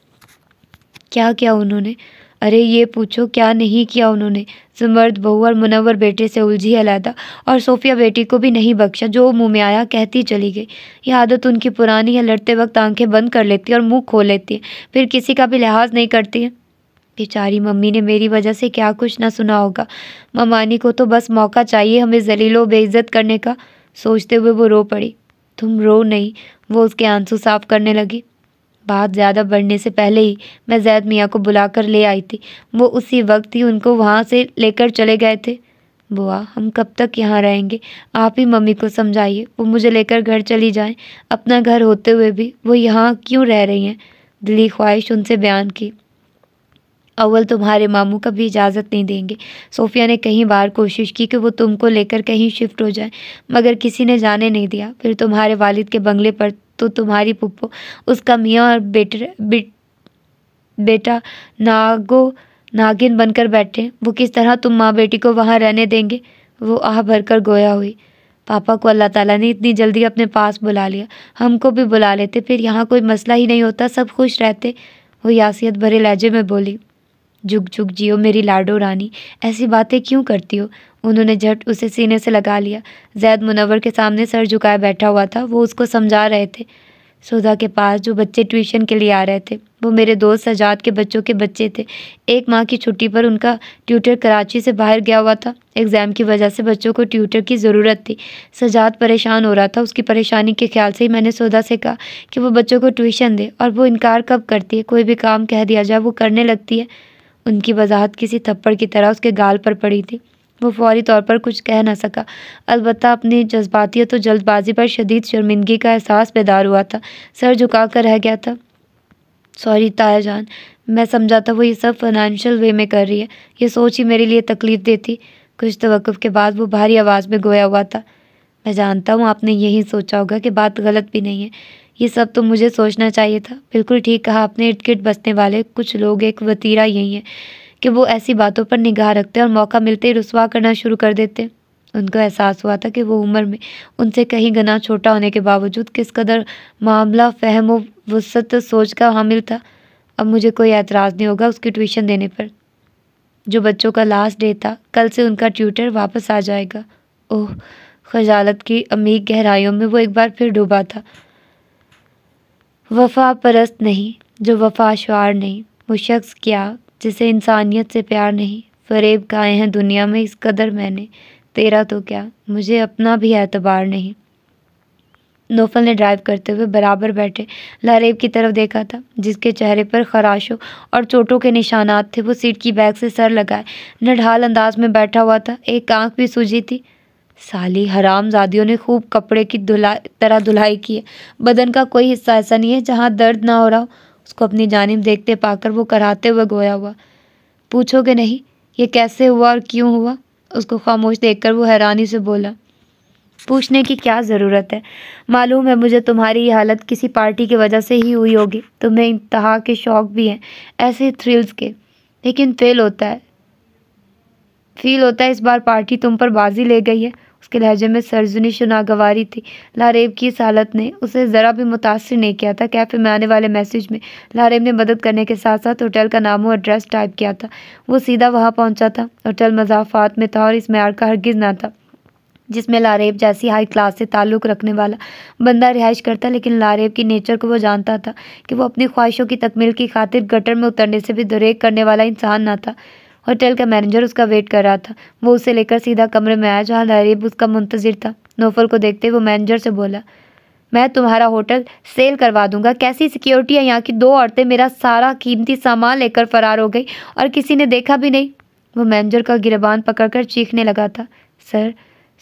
क्या किया उन्होंने? अरे ये पूछो क्या नहीं किया उन्होंने। ज़ुमर्द बहू और मुनव्वर बेटे से उलझी अलहदा और सोफ़िया बेटी को भी नहीं बख्शा। जो मुँह में आया कहती चली गई। यह आदत उनकी पुरानी है। लड़ते वक्त आंखें बंद कर लेती है और मुंह खोल लेती है, फिर किसी का भी लिहाज नहीं करती है। बेचारी मम्मी ने मेरी वजह से क्या कुछ ना सुना होगा। ममानी को तो बस मौका चाहिए हमें जलीलो बेइज्जत करने का। सोचते हुए वो रो पड़ी। तुम रो नहीं। वो उसके आंसू साफ करने लगी। बात ज़्यादा बढ़ने से पहले ही मैं ज़ैद मियाँ को बुलाकर ले आई थी। वो उसी वक्त ही उनको वहाँ से लेकर चले गए थे। बुआ, हम कब तक यहाँ रहेंगे? आप ही मम्मी को समझाइए, वो मुझे लेकर घर चली जाएं। अपना घर होते हुए भी वो यहाँ क्यों रह रही हैं? दिली ख्वाहिश उनसे बयान की। अव्वल तुम्हारे मामू कभी इजाज़त नहीं देंगे। सोफिया ने कई बार कोशिश की कि वो तुमको लेकर कहीं शिफ्ट हो जाए, मगर किसी ने जाने नहीं दिया। फिर तुम्हारे वालिद के बंगले पर तो तुम्हारी पुप्पो, उसका मियाँ और बेटा नागिन बनकर बैठे। वो किस तरह तुम माँ बेटी को वहाँ रहने देंगे? वो आह भरकर गोया हुई। पापा को अल्लाह ताला ने इतनी जल्दी अपने पास बुला लिया। हमको भी बुला लेते, फिर यहाँ कोई मसला ही नहीं होता, सब खुश रहते। वो यासियत भरे लहजे में बोली। जुग जुग जियो मेरी लाडो रानी, ऐसी बातें क्यों करती हो? उन्होंने झट उसे सीने से लगा लिया। ज़ैद मुनव्वर के सामने सर झुकाए बैठा हुआ था। वो उसको समझा रहे थे। सुधा के पास जो बच्चे ट्यूशन के लिए आ रहे थे वो मेरे दोस्त सजाद के बच्चों के बच्चे थे। एक माह की छुट्टी पर उनका ट्यूटर कराची से बाहर गया हुआ था। एग्ज़ाम की वजह से बच्चों को ट्यूटर की ज़रूरत थी। सजाद परेशान हो रहा था। उसकी परेशानी के ख्याल से ही मैंने सुधा से कहा कि वो बच्चों को ट्यूशन दे, और वो इनकार कब करती है। कोई भी काम कह दिया जाए वो करने लगती है। उनकी वजाहत किसी थप्पड़ की तरह उसके गाल पर पड़ी थी। वो फौरी तौर पर कुछ कह न सका। अलबत्ता अपनी जज्बातियत और जल्दबाजी पर शदीद शर्मिंदगी का एहसास बेदार हुआ था। सर झुका कर रह गया था। सॉरी ताया जान, मैं समझा था वो ये सब फाइनेंशियल वे में कर रही है। ये सोच ही मेरे लिए तकलीफ देती। कुछ तवक्कुफ के बाद वो भारी आवाज़ में गोया हुआ था। मैं जानता हूँ आपने यही सोचा होगा कि बात गलत भी नहीं है। ये सब तो मुझे सोचना चाहिए था। बिल्कुल ठीक कहा आपने। इर्द गिर्द बसने वाले कुछ लोग एक वतीरा यही है कि वो ऐसी बातों पर निगाह रखते और मौका मिलते ही रुस्वा करना शुरू कर देते। उनको एहसास हुआ था कि वो उम्र में उनसे कहीं गुना छोटा होने के बावजूद किस कदर मामला फ़हम व वुसअत सोच का हामिल था। अब मुझे कोई एतराज़ नहीं होगा उसकी ट्यूशन देने पर। जो बच्चों का लास्ट डे था, कल से उनका ट्यूटर वापस आ जाएगा। ओह, खजालत की अमीर गहराइयों में वो एक बार फिर डूबा था। वफा परस्त नहीं, जो वफा शुआर नहीं, वो शख्स क्या जिसे इंसानियत से प्यार नहीं। फरेब खाए हैं दुनिया में इस कदर मैंने, तेरा तो क्या, मुझे अपना भी एतबार नहीं। नौफल ने ड्राइव करते हुए बराबर बैठे लारेब की तरफ देखा था, जिसके चेहरे पर खराशों और चोटों के निशानात थे। वो सीट की बैग से सर लगाए नढाल अंदाज में बैठा हुआ था। एक आंख भी सूजी थी। साली हरामजादियों ने खूब कपड़े की तरह धुलाई की है। बदन का कोई हिस्सा ऐसा नहीं है जहाँ दर्द ना हो रहा हो। उसको अपनी जानिब देखते पाकर वो कराहते हुए गोया हुआ। पूछोगे नहीं ये कैसे हुआ और क्यों हुआ? उसको खामोश देखकर वो हैरानी से बोला। पूछने की क्या ज़रूरत है? मालूम है मुझे तुम्हारी ये हालत किसी पार्टी की वजह से ही हुई होगी। तुम्हें इंतहा के शौक़ भी हैं ऐसे थ्रिल्स के, लेकिन फील होता है इस बार पार्टी तुम पर बाजी ले गई है। उसके लहजे में सर्जनिश नागवारी थी। लारेब की इस हालत ने उसे ज़रा भी मुतासिर नहीं किया था। कैफ़े में आने वाले मैसेज में लारेब ने मदद करने के साथ साथ होटल का नाम और एड्रेस टाइप किया था। वो सीधा वहाँ पहुँचा था। होटल मज़ाफ़ात में था और इस मैार का हरगिज़ ना था जिसमें लारेब जैसी हाई क्लास से ताल्लुक़ रखने वाला बंदा रिहाइश करता। लेकिन लारेब की नेचर को वो जानता था कि वो अपनी ख्वाहिशों की तकमील की खातिर गटर में उतरने से भी दुरेक करने वाला इंसान ना था। होटल का मैनेजर उसका वेट कर रहा था। वो उसे लेकर सीधा कमरे में आया जहाँ लारेब उसका मुंतज़िर था। नौफल को देखते वो मैनेजर से बोला, मैं तुम्हारा होटल सेल करवा दूंगा। कैसी सिक्योरिटी है यहाँ की? 2 औरतें मेरा सारा कीमती सामान लेकर फ़रार हो गई और किसी ने देखा भी नहीं। वो मैनेजर का गिरबान पकड़कर चीखने लगा था।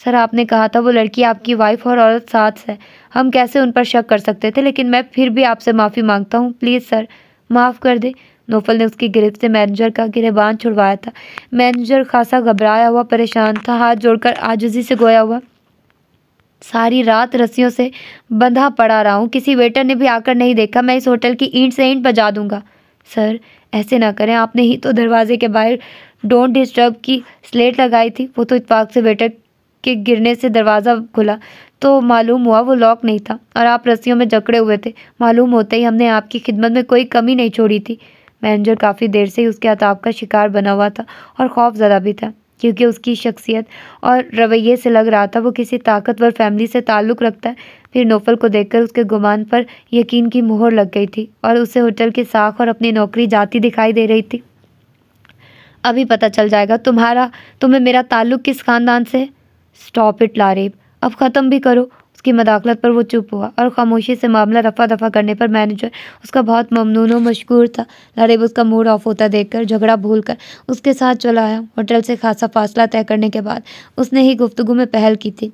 सर आपने कहा था वो लड़की आपकी वाइफ और औरत साथ है। हम कैसे उन पर शक कर सकते थे? लेकिन मैं फिर भी आपसे माफ़ी मांगता हूँ। प्लीज़ सर माफ़ कर दे। नौफल ने उसकी गिरफ्त से मैनेजर का गिरबान छुड़वाया था। मैनेजर खासा घबराया हुआ परेशान था, हाथ जोड़कर आजिज़ी से गोया हुआ। सारी रात रस्सियों से बंधा पड़ा रहा हूँ, किसी वेटर ने भी आकर नहीं देखा। मैं इस होटल की ईंट से ईंट बजा दूंगा। सर ऐसे ना करें, आपने ही तो दरवाजे के बाहर डोंट डिस्टर्ब की स्लेट लगाई थी। वो तो इत्तेफाक से वेटर के गिरने से दरवाज़ा खुला तो मालूम हुआ वो लॉक नहीं था और आप रस्सियों में जकड़े हुए थे। मालूम होते ही हमने आपकी खिदमत में कोई कमी नहीं छोड़ी थी। मैनेजर काफ़ी देर से ही उसके अताब का शिकार बना हुआ था और खौफज़दा भी था, क्योंकि उसकी शख्सियत और रवैये से लग रहा था वो किसी ताकतवर फैमिली से ताल्लुक़ रखता है। फिर नौफल को देखकर उसके गुमान पर यकीन की मोहर लग गई थी और उसे होटल की साख और अपनी नौकरी जाती दिखाई दे रही थी। अभी पता चल जाएगा तुम्हें मेरा ताल्लुक़ किस ख़ानदान से है। स्टॉप इट लारेब, अब ख़त्म भी करो। उसकी मदाखलत पर वो चुप हुआ और खामोशी से मामला रफा दफा करने पर मैनेजर उसका बहुत ममनून और मशकूर था। लड़ेब उसका मूड ऑफ होता देखकर झगड़ा भूलकर उसके साथ चला आया। होटल से खासा फासला तय करने के बाद उसने ही गुफ्तगू में पहल की थी।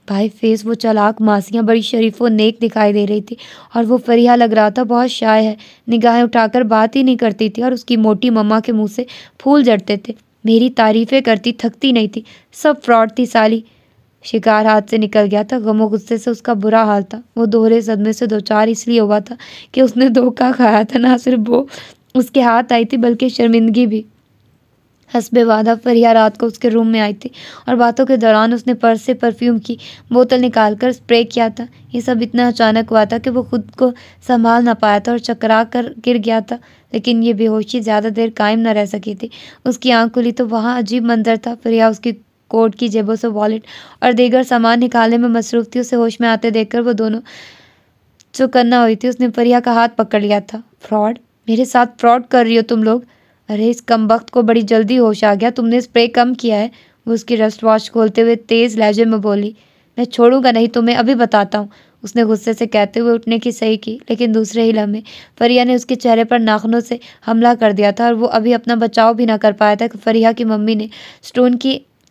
भाई फेस वो चालाक मासियाँ बड़ी शरीफ व नेक दिखाई दे रही थी और वो फरिया लग रहा था बहुत शाय है, निगाहें उठाकर बात ही नहीं करती थी और उसकी मोटी मम्मा के मुंह से फूल झड़ते थे। मेरी तारीफें करती थकती नहीं थी, सब फ्रॉड थी साली। शिकार हाथ से निकल गया था। गमो गुस्से से उसका बुरा हाल था। वो दोहरे सदमे से दो चार इसलिए हुआ था कि उसने धोखा खाया था। ना सिर्फ वो उसके हाथ आई थी बल्कि शर्मिंदगी भी। हस्बे वादा फरिया रात को उसके रूम में आई थी और बातों के दौरान उसने पर्स से परफ्यूम की बोतल निकालकर स्प्रे किया था। ये सब इतना अचानक हुआ था कि वो खुद को संभाल ना पाया था और चकरा कर गिर गया था। लेकिन ये बेहोशी ज़्यादा देर कायम न रह सकी थी। उसकी आंख खुली तो वहाँ अजीब मंजर था। फरिया उसकी कोट की जेबों से वॉलेट और दीगर सामान निकालने में मसरूफ थी। उसे होश में आते देखकर वो दोनों चौकन्ना हुई थी। उसने फरिया का हाथ पकड़ लिया था। फ्रॉड, मेरे साथ फ्रॉड कर रही हो तुम लोग? अरे इस कमबख्त को बड़ी जल्दी होश आ गया, तुमने स्प्रे कम किया है। वो उसकी रस्ट वॉच खोलते हुए तेज लहजे में बोली। मैं छोड़ूंगा नहीं तुम्हें, अभी बताता हूँ। उसने गुस्से से कहते हुए उठने की सही की, लेकिन दूसरे ही लम्हे फरिया ने उसके चेहरे पर नाखूनों से हमला कर दिया था और वो अभी अपना बचाव भी ना कर पाया था कि फरिया की मम्मी ने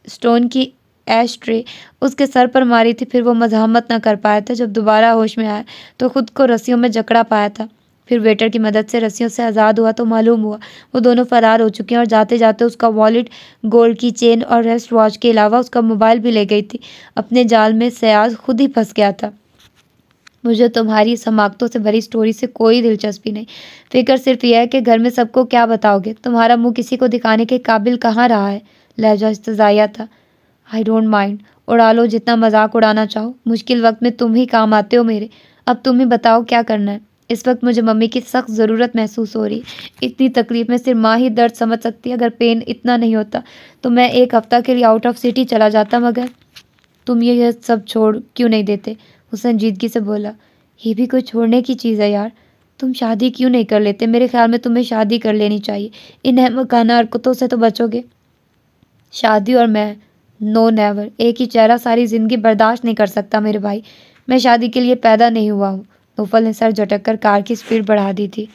स्टोन की ऐश ट्रे उसके सर पर मारी थी। फिर वो मज़ाहमत ना कर पाया था। जब दोबारा होश में आया तो खुद को रस्सियों में जकड़ा पाया था। फिर वेटर की मदद से रस्सियों से आज़ाद हुआ तो मालूम हुआ वो दोनों फरार हो चुके हैं और जाते जाते उसका वॉलेट, गोल्ड की चेन और रेस्ट वॉच के अलावा उसका मोबाइल भी ले गई थी। अपने जाल में सयाज खुद ही फंस गया था। मुझे तुम्हारी समाक्तों से भरी स्टोरी से कोई दिलचस्पी नहीं। फिक्र सिर्फ यह है कि घर में सबको क्या बताओगे। तुम्हारा मुंह किसी को दिखाने के काबिल कहाँ रहा है। लहजा इस्तज़ाइया था। आई डोंट माइंड, उड़ा लो जितना मजाक उड़ाना चाहो। मुश्किल वक्त में तुम ही काम आते हो मेरे। अब तुम ही बताओ क्या करना है। इस वक्त मुझे मम्मी की सख्त ज़रूरत महसूस हो रही। इतनी तकलीफ में सिर्फ माँ ही दर्द समझ सकती है। अगर पेन इतना नहीं होता तो मैं एक हफ्ता के लिए आउट ऑफ सिटी चला जाता, मगर तुम ये सब छोड़ क्यों नहीं देते? वो संजीदगी से बोला। ये भी कोई छोड़ने की चीज़ है यार। तुम शादी क्यों नहीं कर लेते? मेरे ख्याल में तुम्हें शादी कर लेनी चाहिए। इन अहमकाना हरकतों से तो बचोगे। शादी और मैं, नो नेवर। एक ही चेहरा सारी ज़िंदगी बर्दाश्त नहीं कर सकता मेरे भाई। मैं शादी के लिए पैदा नहीं हुआ हूँ। नौफल ने सर झटक कर कार की स्पीड बढ़ा दी थी।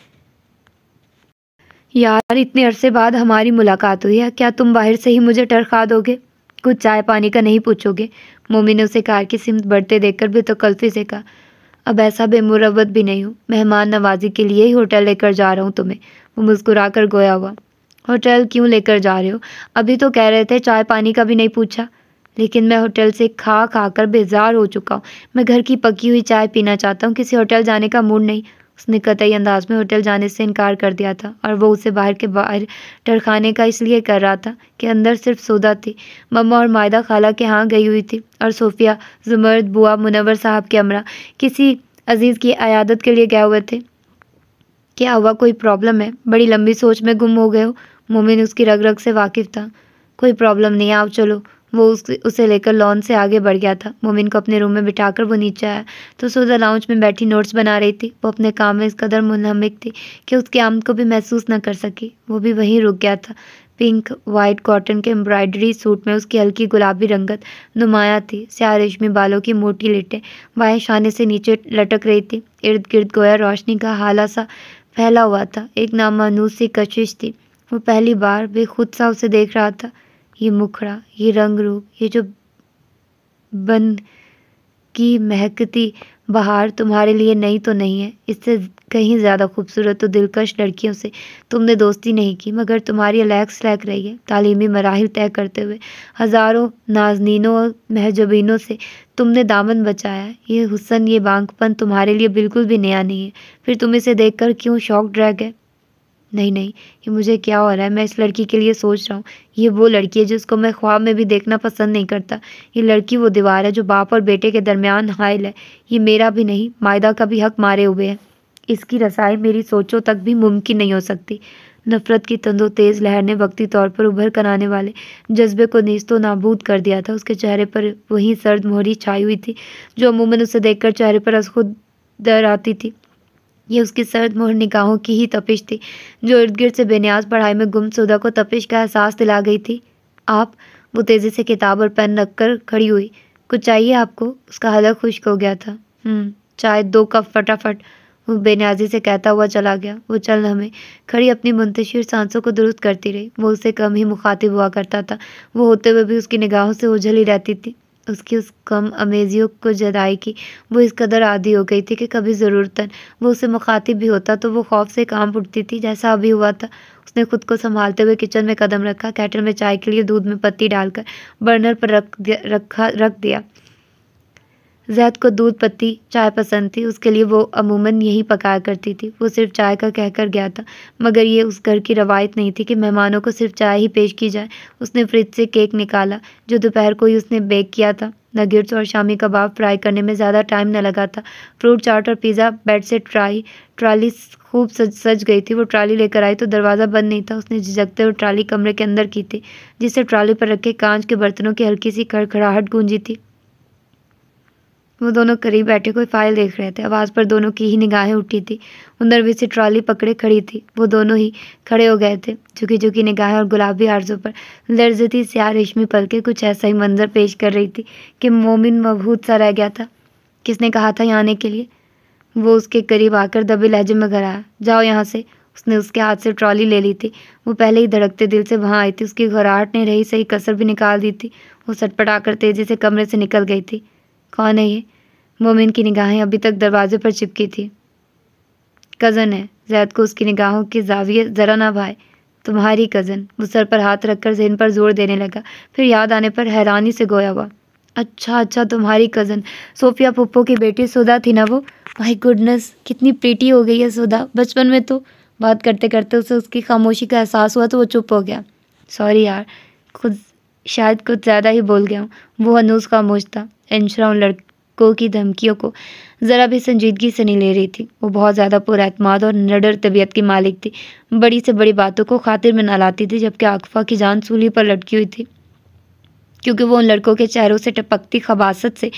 यार इतने अरसे बाद हमारी मुलाकात हुई है, क्या तुम बाहर से ही मुझे टरखा दोगे? कुछ चाय पानी का नहीं पूछोगे? मोमी ने उसे कार की सिमत बढ़ते देखकर बेतकल्फी से कहा। अब ऐसा बेमुरवत भी नहीं हूँ। मेहमान नवाजी के लिए ही होटल लेकर जा रहा हूँ तुम्हें। वो मुस्कुरा कर गोया हुआ। होटल क्यों लेकर जा रहे हो? अभी तो कह रहे थे चाय पानी का भी नहीं पूछा। लेकिन मैं होटल से खा खा कर बेजार हो चुका हूँ। मैं घर की पकी हुई चाय पीना चाहता हूँ, किसी होटल जाने का मूड नहीं। उसने कतई अंदाज में होटल जाने से इनकार कर दिया था और वो उसे बाहर टरखाने का इसलिए कर रहा था कि अंदर सिर्फ सौदा थी। मम्मा और मायदा खाला के यहाँ गई हुई थी और सोफिया, जुमर्द, बुआ, मुनव्वर साहब के अमरा किसी अजीज़ की अयादत के लिए गए हुए थे। क्या हुआ, कोई प्रॉब्लम है? बड़ी लंबी सोच में गुम हो गए हो। मोमिन उसकी रग रग से वाकिफ था। कोई प्रॉब्लम नहीं, आओ चलो। वो उसे लेकर लॉन से आगे बढ़ गया था। मोमिन को अपने रूम में बिठाकर वो नीचे आया तो सुधा लाउंज में बैठी नोट्स बना रही थी। वो अपने काम में इस कदर मुनहमिक थी कि उसके आमद को भी महसूस न कर सकी। वो भी वहीं रुक गया था। पिंक वाइट कॉटन के एम्ब्रॉयडरी सूट में उसकी हल्की गुलाबी रंगत नुमाया थी। स्याह रेशमी बालों की मोटी लिटें बाएं शाने से नीचे लटक रही थी। इर्द गिर्द गोया रोशनी का हाला सा फैला हुआ था। एक नामानूस सी कशिश थी। वो पहली बार बेखुद सा उसे देख रहा था। ये मुखड़ा, ये रंग रूप, ये जो बन की महकती बहार तुम्हारे लिए नई तो नहीं है। इससे कहीं ज़्यादा खूबसूरत तो दिलकश लड़कियों से तुमने दोस्ती नहीं की, मगर तुम्हारी अलैक स्लैक रही है। तालीमी मराहिल तय करते हुए हज़ारों नाजनीनों और महजबीनों से तुमने दामन बचाया। ये हुस्न, ये बांकपन तुम्हारे लिए बिल्कुल भी नया नहीं है। फिर तुम इसे देखकर क्यों शौक ड्रैग गए? नहीं नहीं, ये मुझे क्या हो रहा है? मैं इस लड़की के लिए सोच रहा हूँ। ये वो लड़की है जिसको मैं ख्वाब में भी देखना पसंद नहीं करता। ये लड़की वो दीवार है जो बाप और बेटे के दरमियान हाइल है। ये मेरा भी नहीं, मायदा का भी हक मारे हुए है। इसकी रसाई मेरी सोचों तक भी मुमकिन नहीं हो सकती। नफरत की तंदो तेज़ लहर ने वक्ती तौर पर उभर कर आने वाले जज्बे को नेस्तो नाबूद कर दिया था। उसके चेहरे पर वही सर्द मोहरी छाई हुई थी जो अमूमन उसे देखकर चेहरे पर अज खुद दर आती थी। ये उसकी सर्द मोहर निगाहों की ही तपिश थी जो इर्द गिर्द से बेनियाज पढ़ाई में गुमशुदा को तपिश का एहसास दिला गई थी। आप? वो तेज़ी से किताब और पेन रख कर खड़ी हुई। कुछ चाहिए आपको? उसका हलक खुश्क हो गया था। चाय 2 कप फटाफट, वो बेनियाजी से कहता हुआ चला गया। वो चल हमें खड़ी अपनी मुंतशिर सांसों को दुरुस्त करती रही। वो उससे कम ही मुखातिब हुआ करता था। वो होते हुए भी उसकी निगाहों से ओझल ही रहती थी। उसकी उस कम अमेजियों को जदाई की वो इस कदर आदी हो गई थी कि कभी ज़रूरतन वो उससे मुखातिब भी होता तो वो खौफ से कांप उठती थी, जैसा अभी हुआ था। उसने खुद को संभालते हुए किचन में कदम रखा। केटल में चाय के लिए दूध में पत्ती डालकर बर्नर पर रख दिया। ज़ैद को दूध पत्ती चाय पसंद थी। उसके लिए वो अमूमन यही पकाया करती थी। वो सिर्फ चाय का कहकर गया था, मगर ये उस घर की रवायत नहीं थी कि मेहमानों को सिर्फ चाय ही पेश की जाए। उसने फ्रिज से केक निकाला जो दोपहर को ही उसने बेक किया था। नगेट्स और शामी कबाब फ्राई करने में ज़्यादा टाइम न लगा था। फ्रूट चाट और पिज़्ज़ा बेड से ट्राली खूब सज गई थी। वो ट्राली लेकर आई तो दरवाज़ा बंद नहीं था। उसने झिझकते हुए ट्राली कमरे के अंदर की थी, जिससे ट्राली पर रखे कांच के बर्तनों की हल्की सी खड़खड़ाहट गूंजी थी। वो दोनों करीब बैठे कोई फाइल देख रहे थे। आवाज़ पर दोनों की ही निगाहें उठी थी। वो नर्वी से ट्रॉली पकड़े खड़ी थी। वो दोनों ही खड़े हो गए थे, झुकी झुकी निगाहें और गुलाबी आरज़ों पर लर्ज़ती स्याह रेशमी पलकें कुछ ऐसा ही मंजर पेश कर रही थी कि मोमिन मबहूत सा रह गया था। किसने कहा था यहाँ आने के लिए? वो उसके करीब आकर दबे लहजे में घर आया। जाओ यहाँ से। उसने उसके हाथ से ट्रॉली ले ली थी। वो पहले ही धड़कते दिल से वहाँ आई थी। उसकी घबराहट ने रही सही कसर भी निकाल दी थी। वो सटपटाकर तेजी से कमरे से निकल गई थी। कौन है ये? मोमिन की निगाहें अभी तक दरवाजे पर चिपकी थी। कज़न है। ज़ैद को उसकी निगाहों के ज़ाविये ज़रा ना भाए। तुम्हारी कज़न। वो सर पर हाथ रखकर ज़हन पर जोर देने लगा, फिर याद आने पर हैरानी से गोया हुआ। अच्छा तुम्हारी कज़न सोफिया पुप्पो की बेटी सुधा थी ना वो? माय गुडनेस, कितनी प्रीटी हो गई है सुधा। बचपन में तो। बात करते करते उसे उसकी खामोशी का एहसास हुआ तो वो चुप हो गया। सॉरी यार, शायद कुछ ज़्यादा ही बोल गया हूँ। वो हनूस खामोश था। इंशरा उन लड़कों की धमकियों को ज़रा भी संजीदगी से नहीं ले रही थी। वो बहुत ज़्यादा पुरएतमाद और निडर तबीयत की मालिक थी। बड़ी से बड़ी बातों को खातिर में न लाती थी, जबकि आकफा की जान सूली पर लटकी हुई थी, क्योंकि वो उन लड़कों के चेहरों से टपकती खबासत से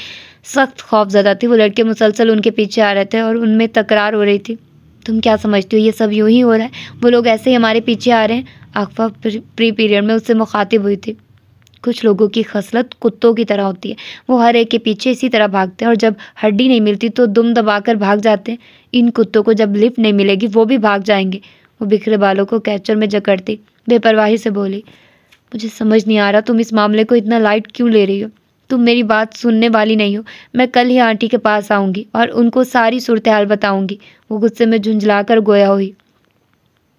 सख्त खौफज़दा थी। वो लड़के मुसलसल उनके पीछे आ रहे थे और उनमें तकरार हो रही थी। तुम क्या समझती हो ये सब यूं ही हो रहा है? वो लोग ऐसे ही हमारे पीछे आ रहे हैं। आकफा प्री पीरियड में उससे मुखातिब हुई थी। कुछ लोगों की खसलत कुत्तों की तरह होती है। वो हर एक के पीछे इसी तरह भागते हैं और जब हड्डी नहीं मिलती तो दुम दबाकर भाग जाते हैं। इन कुत्तों को जब लिफ्ट नहीं मिलेगी वो भी भाग जाएंगे। वो बिखरे बालों को कैचर में जकड़ती बेपरवाही से बोली, मुझे समझ नहीं आ रहा तुम इस मामले को इतना लाइट क्यों ले रही हो। तुम मेरी बात सुनने वाली नहीं हो। मैं कल ही आंटी के पास आऊँगी और उनको सारी सूरत हाल बताऊँगी। वो गुस्से में झुंझलाकर गोया हुई।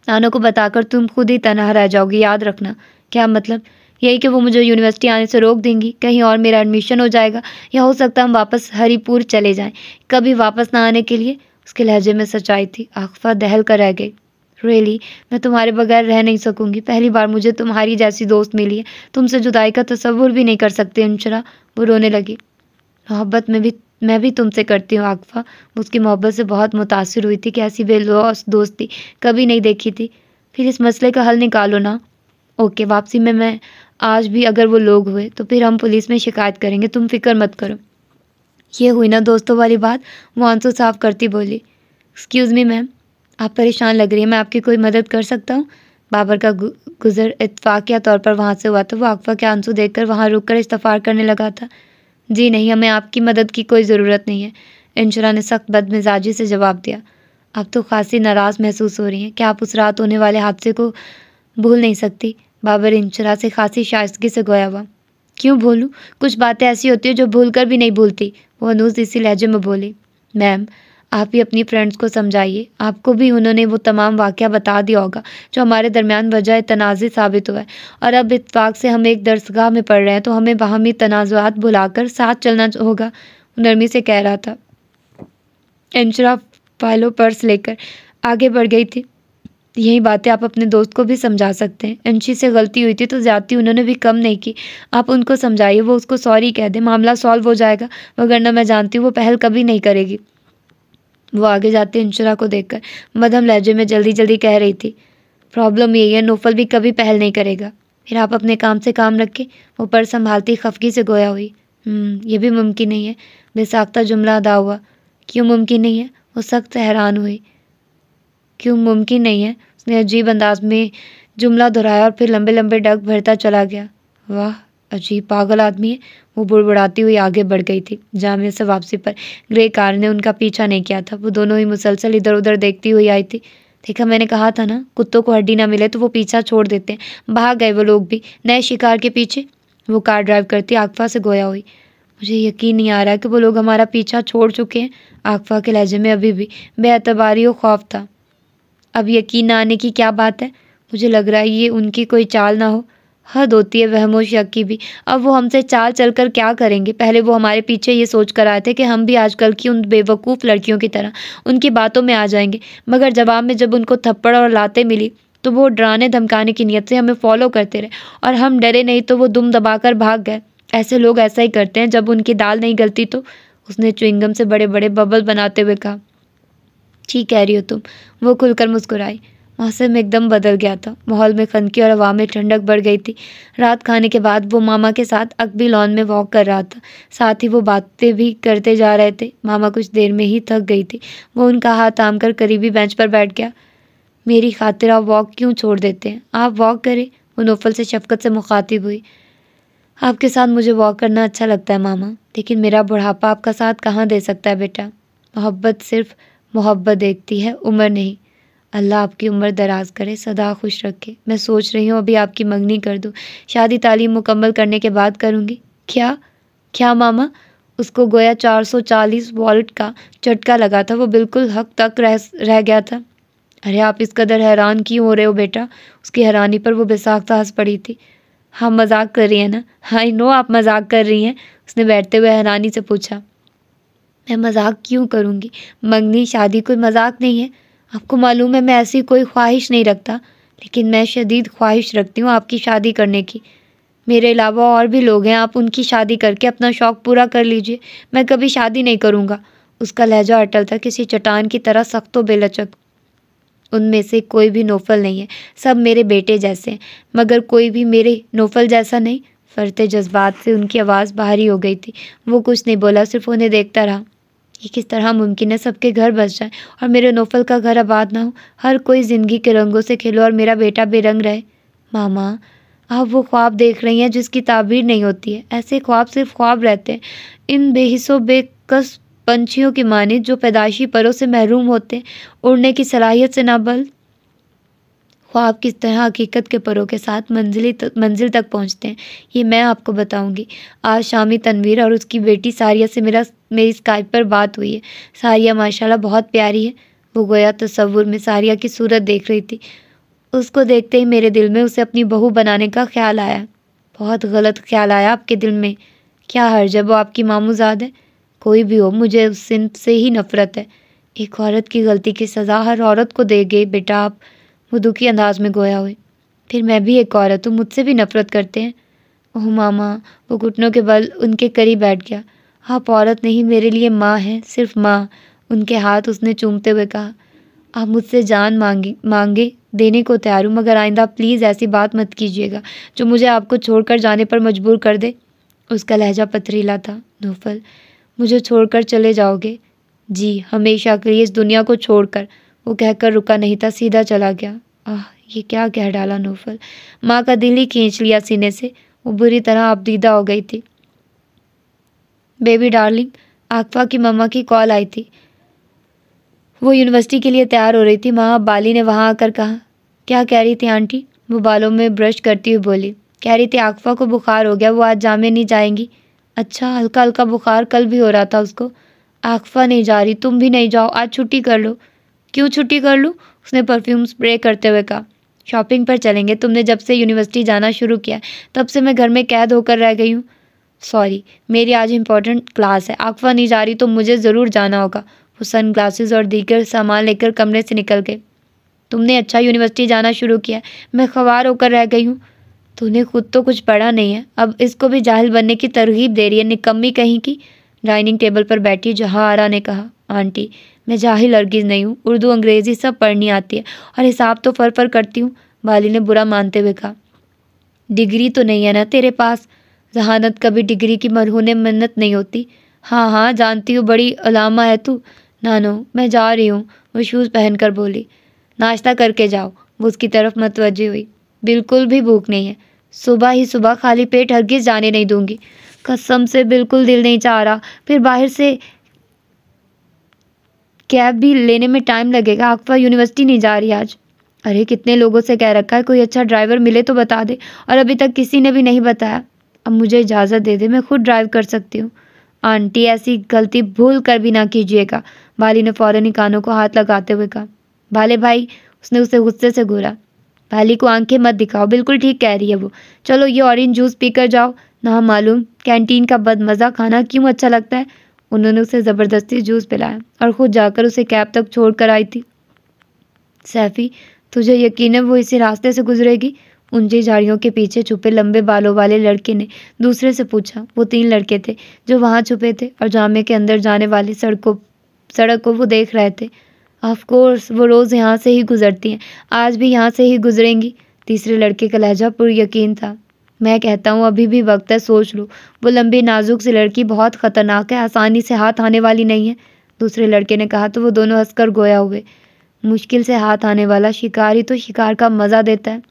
नानों को बताकर तुम खुद ही तनहा रह जाओगी, याद रखना। क्या मतलब? यही कि वो मुझे यूनिवर्सिटी आने से रोक देंगी, कहीं और मेरा एडमिशन हो जाएगा, या हो सकता है हम वापस हरिपुर चले जाएं, कभी वापस ना आने के लिए। उसके लहजे में सच्चाई थी। आकफा दहल कर रह गई। रियली, मैं तुम्हारे बगैर रह नहीं सकूंगी। पहली बार मुझे तुम्हारी जैसी दोस्त मिली है। तुमसे जुदाई का तसव्वुर भी नहीं कर सकते अंशरा। वो रोने लगी। मोहब्बत में भी मैं भी तुमसे करती हूँ आकफा। उसकी मोहब्बत से बहुत मुतासिर हुई थी कि ऐसी बेलौस दोस्ती कभी नहीं देखी थी। फिर इस मसले का हल निकालो ना। ओके, वापसी में मैं आज भी अगर वो लोग हुए तो फिर हम पुलिस में शिकायत करेंगे, तुम फिक्र मत करो। ये हुई ना दोस्तों वाली बात। वो आंसू साफ करती बोली। एक्सक्यूज़ मी मैम, आप परेशान लग रही हैं, मैं आपकी कोई मदद कर सकता हूँ? बाबर का गुजर इत्तफाकिया तौर पर वहाँ से हुआ था। वो आकफा के आंसू देखकर वहाँ रुककर इस्तफार करने लगा था। जी नहीं, हमें आपकी मदद की कोई ज़रूरत नहीं है, इंशरा ने सख्त बदमिजाजी से जवाब दिया। अब तो खासी नाराज़ महसूस हो रही हैं। क्या आप उस रात होने वाले हादसे को भूल नहीं सकती? बाबर इंशरा से खासी शाइस्तगी से गोया हुआ। क्यों भूलूं? कुछ बातें ऐसी होती हैं जो भूल कर भी नहीं भूलती। वो अनूस इसी लहजे में बोली। मैम, आप ही अपनी फ्रेंड्स को समझाइए। आपको भी उन्होंने वो तमाम वाक़या बता दिया होगा जो हमारे दरमियान वजह तनाज़े साबित हुआ है, और अब इत्तफाक से हम एक दरसगाह में पढ़ रहे हैं तो हमें बाहमी तनाज़ुआत भुलाकर साथ चलना होगा। नरमी से कह रहा था। इंशरा फाइलो पर्स लेकर आगे बढ़ गई थी। यही बातें आप अपने दोस्त को भी समझा सकते हैं। अंशी से गलती हुई थी तो ज़्यादती उन्होंने भी कम नहीं की। आप उनको समझाइए, वो उसको सॉरी कह दे, मामला सॉल्व हो जाएगा। वगरना मैं जानती हूँ वो पहल कभी नहीं करेगी। वो आगे जाते इंशरा को देखकर मध्यम लहजे में जल्दी जल्दी कह रही थी। प्रॉब्लम यही है, नौफल भी कभी पहल नहीं करेगा। फिर आप अपने काम से काम रखें। वो पर संभालती खफगी से गोया हुई। ये भी मुमकिन नहीं है। बेसाख्ता जुमला अदा हुआ। क्यों मुमकिन नहीं है? वो सख्त हैरान हुई। क्यों मुमकिन नहीं है? उसने अजीब अंदाज में जुमला दोहराया और फिर लंबे लंबे डग भरता चला गया। वाह, अजीब पागल आदमी है। वो बुड़बुड़ाती हुई आगे बढ़ गई थी। जामिया से वापसी पर ग्रे कार ने उनका पीछा नहीं किया था। वो दोनों ही मुसलसल इधर उधर देखती हुई आई थी। देखा, मैंने कहा था ना, कुत्तों को हड्डी ना मिले तो वो पीछा छोड़ देते हैं। भाग गए वो लोग भी नए शिकार के पीछे। वो कार ड्राइव करती आकफा से गोया हुई। मुझे यकीन नहीं आ रहा कि वो लोग हमारा पीछा छोड़ चुके हैं। आकफा के लहजे में अभी भी बेअतबारी और खौफ था। अब यकीन न आने की क्या बात है? मुझे लग रहा है ये उनकी कोई चाल ना हो। हद होती है वहमो शक की भी। अब वो हमसे चाल चलकर क्या करेंगे? पहले वो हमारे पीछे ये सोच कर आए थे कि हम भी आजकल की उन बेवकूफ़ लड़कियों की तरह उनकी बातों में आ जाएंगे, मगर जवाब में जब उनको थप्पड़ और लातें मिली तो वो डराने धमकाने की नीयत से हमें फॉलो करते रहे और हम डरे नहीं तो वो दुम दबाकर भाग गए। ऐसे लोग ऐसा ही करते हैं जब उनकी दाल नहीं गलती तो। उसने च्युइंगम से बड़े बड़े बबल बनाते हुए कहा। ठीक कह रही हो तुम। वो खुलकर मुस्कुराई। मौसम एकदम बदल गया था। माहौल में खनकी और हवा में ठंडक बढ़ गई थी। रात खाने के बाद वो मामा के साथ अकबी लॉन में वॉक कर रहा था। साथ ही वो बातें भी करते जा रहे थे। मामा कुछ देर में ही थक गई थी। वो उनका हाथ थाम कर करीबी बेंच पर बैठ गया। मेरी खातिर आप वॉक क्यों छोड़ देते हैं? आप वॉक करें। वो नौफल से शफकत से मुखातिब हुई। आपके साथ मुझे वॉक करना अच्छा लगता है मामा, लेकिन मेरा बुढ़ापा आपका साथ कहाँ दे सकता है बेटा। मोहब्बत सिर्फ मोहब्बत देखती है, उम्र नहीं। अल्लाह आपकी उम्र दराज करे, सदा खुश रखे। मैं सोच रही हूँ अभी आपकी मंगनी कर दूँ। शादी तालीम मुकम्मल करने के बाद करूँगी। क्या क्या मामा? उसको गोया 440 वोल्ट का झटका लगा था। वो बिल्कुल हक तक रह गया था। अरे आप इस कदर हैरान क्यों हो रहे हो बेटा? उसकी हैरानी पर वो बेसाख्ता हंस पड़ी थी। हाँ, मजाक कर रही है ना? आई नो आप मजाक कर रही हैं। उसने बैठते हुए हैरानी से पूछा। मैं मजाक क्यों करूँगी? मंगनी शादी कोई मजाक नहीं है। आपको मालूम है मैं ऐसी कोई ख्वाहिश नहीं रखता, लेकिन मैं शदीद ख्वाहिश रखती हूँ आपकी शादी करने की। मेरे अलावा और भी लोग हैं, आप उनकी शादी करके अपना शौक़ पूरा कर लीजिए। मैं कभी शादी नहीं करूँगा। उसका लहजा अटल था, किसी चट्टान की तरह सख्त व बेलचक। उनमें से कोई भी नौफल नहीं है। सब मेरे बेटे जैसे हैं, मगर कोई भी मेरे नौफल जैसा नहीं। फरते जज्बात से उनकी आवाज़ बाहरी हो गई थी। वो कुछ नहीं बोला, सिर्फ उन्हें देखता रहा। ये किस तरह मुमकिन है सबके घर बस जाए और मेरे नौफल का घर आबाद ना हो? हर कोई ज़िंदगी के रंगों से खेलो और मेरा बेटा बेरंग रहे। मामा, आप वो ख्वाब देख रही हैं जिसकी ताबीर नहीं होती है। ऐसे ख्वाब सिर्फ ख्वाब रहते हैं। इन बेहिस्सो बेकस पंछियों की मानित जो पैदाइशी परों से महरूम होते हैं, उड़ने की सलाहियत से नाबल। ख्वाब किस तरह हकीकत के परों के साथ मंजिल तक पहुंचते हैं, ये मैं आपको बताऊंगी। आज शामी तनवीर और उसकी बेटी सारिया से मेरी स्काइप पर बात हुई है। सारिया माशाल्लाह बहुत प्यारी है। वो गोया तसव्वुर में सारिया की सूरत देख रही थी। उसको देखते ही मेरे दिल में उसे अपनी बहू बनाने का ख्याल आया। बहुत गलत ख्याल आया आपके दिल में। क्या हर्ज है? वो आपकी मामूजाद है। कोई भी हो, मुझे उस सिंफ से ही नफरत है। एक औरत की गलती की सज़ा हर औरत को देंगे बेटा आप। वो दुखी अंदाज में गोया हुई। फिर मैं भी एक औरत हूँ, मुझसे भी नफरत करते हैं। ओह मामा, वो घुटनों के बल उनके करीब बैठ गया। आप औरत नहीं, मेरे लिए माँ हैं, सिर्फ माँ। उनके हाथ उसने चूमते हुए कहा। आप मुझसे जान मांगे देने को तैयार हूँ, मगर आइंदा प्लीज़ ऐसी बात मत कीजिएगा जो मुझे आपको छोड़कर जाने पर मजबूर कर दे। उसका लहजा पथरीला था। नौफल, मुझे छोड़कर चले जाओगे? जी, हमेशा के लिए इस दुनिया को छोड़कर। वो कहकर रुका नहीं था, सीधा चला गया। आह, ये क्या कह डाला नौफल। माँ का दिल ही खींच लिया सीने से। वो बुरी तरह आपदीदा हो गई थी। बेबी डार्लिंग, आकफा की मम्मा की कॉल आई थी। वो यूनिवर्सिटी के लिए तैयार हो रही थी। माँ बाली ने वहाँ आकर कहा। क्या कह रही थी आंटी? वो बालों में ब्रश करती हुई बोली। कह रही थी आकफा को बुखार हो गया, वो आज जामे नहीं जाएंगी। अच्छा, हल्का हल्का बुखार कल भी हो रहा था उसको। आकफा नहीं जा रही, तुम भी नहीं जाओ, आज छुट्टी कर लो। क्यों छुट्टी कर लूँ? उसने परफ्यूम स्प्रे करते हुए कहा। शॉपिंग पर चलेंगे। तुमने जब से यूनिवर्सिटी जाना शुरू किया तब से मैं घर में कैद होकर रह गई हूँ। सॉरी, मेरी आज इम्पोर्टेंट क्लास है। आकफा नहीं जा रही तो मुझे ज़रूर जाना होगा। वो सन ग्लासेस और दीगर सामान लेकर कमरे से निकल गए। तुमने अच्छा यूनिवर्सिटी जाना शुरू किया, मैं ख्वार होकर रह गई हूँ। तूने खुद तो कुछ पढ़ा नहीं है, अब इसको भी जाहिल बनने की तरगीब दे रही है, निकम्मी कहीं की। डाइनिंग टेबल पर बैठी जहाँ आरा ने कहा। आंटी, मैं जाहिल हरगिज़ नहीं हूँ, उर्दू अंग्रेज़ी सब पढ़नी आती है और हिसाब तो फर करती हूँ। बाली ने बुरा मानते हुए कहा। डिग्री तो नहीं है ना तेरे पास? जहानत कभी डिग्री की मरहूने मिन्नत नहीं होती। हाँ हाँ जानती हूँ, बड़ी अलामा है तू। नानो, मैं जा रही हूँ, वो शूज़ पहन कर बोली। नाश्ता करके जाओ। वो उसकी तरफ मतवज्जे हुई। बिल्कुल भी भूख नहीं है। सुबह ही सुबह खाली पेट हरगिज जाने नहीं दूंगी। कसम से बिल्कुल दिल नहीं चाह रहा, फिर बाहर से कैब भी लेने में टाइम लगेगा। आकफा यूनिवर्सिटी नहीं जा रही आज। अरे कितने लोगों से कह रखा है कोई अच्छा ड्राइवर मिले तो बता दे, और अभी तक किसी ने भी नहीं बताया। अब मुझे इजाज़त दे दे, मैं खुद ड्राइव कर सकती हूँ। आंटी ऐसी गलती भूल कर भी ना कीजिएगा। बाली ने फौरन ही कानों को हाथ लगाते हुए कहा। भाले भाई, उसने उसे गुस्से से घूरा। भाली को आंखें मत दिखाओ, बिल्कुल ठीक कह रही है वो। चलो ये ऑरेंज जूस पीकर जाओ। ना मालूम कैंटीन का बदमज़ा खाना क्यों अच्छा लगता है। उन्होंने उसे ज़बरदस्ती जूस पिलाया और खुद जाकर उसे कैब तक छोड़ कर आई थी। सैफ़ी, तुझे यकीन है वो इसी रास्ते से गुजरेगी? ऊंची झाड़ियों के पीछे छुपे लंबे बालों वाले लड़के ने दूसरे से पूछा। वो 3 लड़के थे जो वहाँ छुपे थे और जामे के अंदर जाने वाली सड़क को वो देख रहे थे। ऑफ कोर्स, वो रोज़ यहाँ से ही गुजरती हैं, आज भी यहाँ से ही गुजरेंगी। तीसरे लड़के का लहजा पुरयकीन था। मैं कहता हूँ अभी भी वक्त है, सोच लो। वो लंबी नाजुक सी लड़की बहुत ख़तरनाक है, आसानी से हाथ आने वाली नहीं है। दूसरे लड़के ने कहा तो वो दोनों हंसकर गोया हुए। मुश्किल से हाथ आने वाला शिकार ही तो शिकार का मज़ा देता है।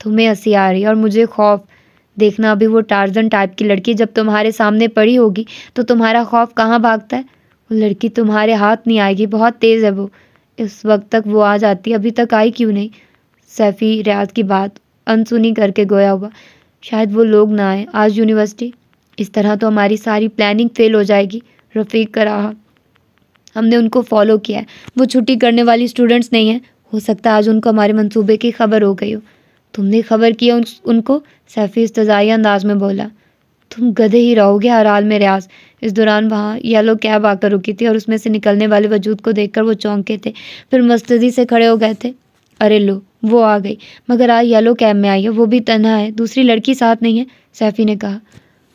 तुम्हें हंसी आ रही है और मुझे खौफ। देखना अभी वो टार्जन टाइप की लड़की जब तुम्हारे सामने पड़ी होगी तो तुम्हारा खौफ कहाँ भागता है। वो लड़की तुम्हारे हाथ नहीं आएगी, बहुत तेज़ है वो। इस वक्त तक वो आ जाती, अभी तक आई क्यों नहीं। सैफ़ी रियाज की बात अनसुनी करके गोया हुआ। शायद वो लोग ना आए आज यूनिवर्सिटी। इस तरह तो हमारी सारी प्लानिंग फेल हो जाएगी। रफ़ीक का रहा, हमने उनको फॉलो किया है। वो छुट्टी करने वाली स्टूडेंट्स नहीं है। हो सकता है आज उनको हमारे मंसूबे की खबर हो गई हो। तुमने खबर की है उनको? सैफ़ी इस्तज़ाई अंदाज में बोला। तुम गधे ही रहोगे हर हाल में रियाज। इस दौरान वहाँ येलो कैब आकर रुकी थी और उसमें से निकलने वाले वजूद को देखकर वो चौंके थे, फिर मस्तदी से खड़े हो गए थे। अरे लो, वो आ गई, मगर आज येलो कैब में आई है, वो भी तन्हा है, दूसरी लड़की साथ नहीं है। सैफ़ी ने कहा।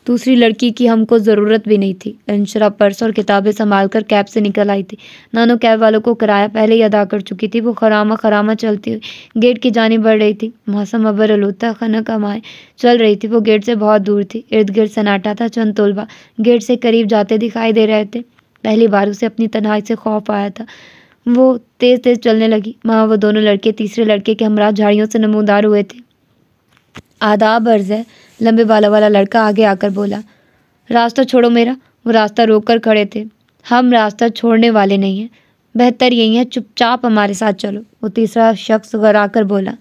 दूसरी लड़की की हमको ज़रूरत भी नहीं थी। अंशरा पर्स और किताबें संभाल कर कैब से निकल आई थी। नानो कैब वालों को किराया पहले ही अदा कर चुकी थी। वो खरामा खरामा चलती हुई गेट की जानिब बढ़ रही थी। मौसम अबर आलूदा खनक हवाएं चल रही थी। वो गेट से बहुत दूर थी। इर्द गिर्द सन्नाटा था। चंद तलबा गेट से करीब जाते दिखाई दे रहे थे। पहली बार उसे अपनी तन्हाई से खौफ आया था। वो तेज़ तेज़ चलने लगी। वहाँ वो दोनों लड़के तीसरे लड़के के हमरा झाड़ियों से नमूदार हुए थे। आदाब अर्ज़ है, लंबे बालों वाला लड़का आगे आकर बोला। रास्ता छोड़ो मेरा। वो रास्ता रोक कर खड़े थे। हम रास्ता छोड़ने वाले नहीं हैं, बेहतर यही है चुपचाप हमारे साथ चलो। वो तीसरा शख्स घबरा कर बोला।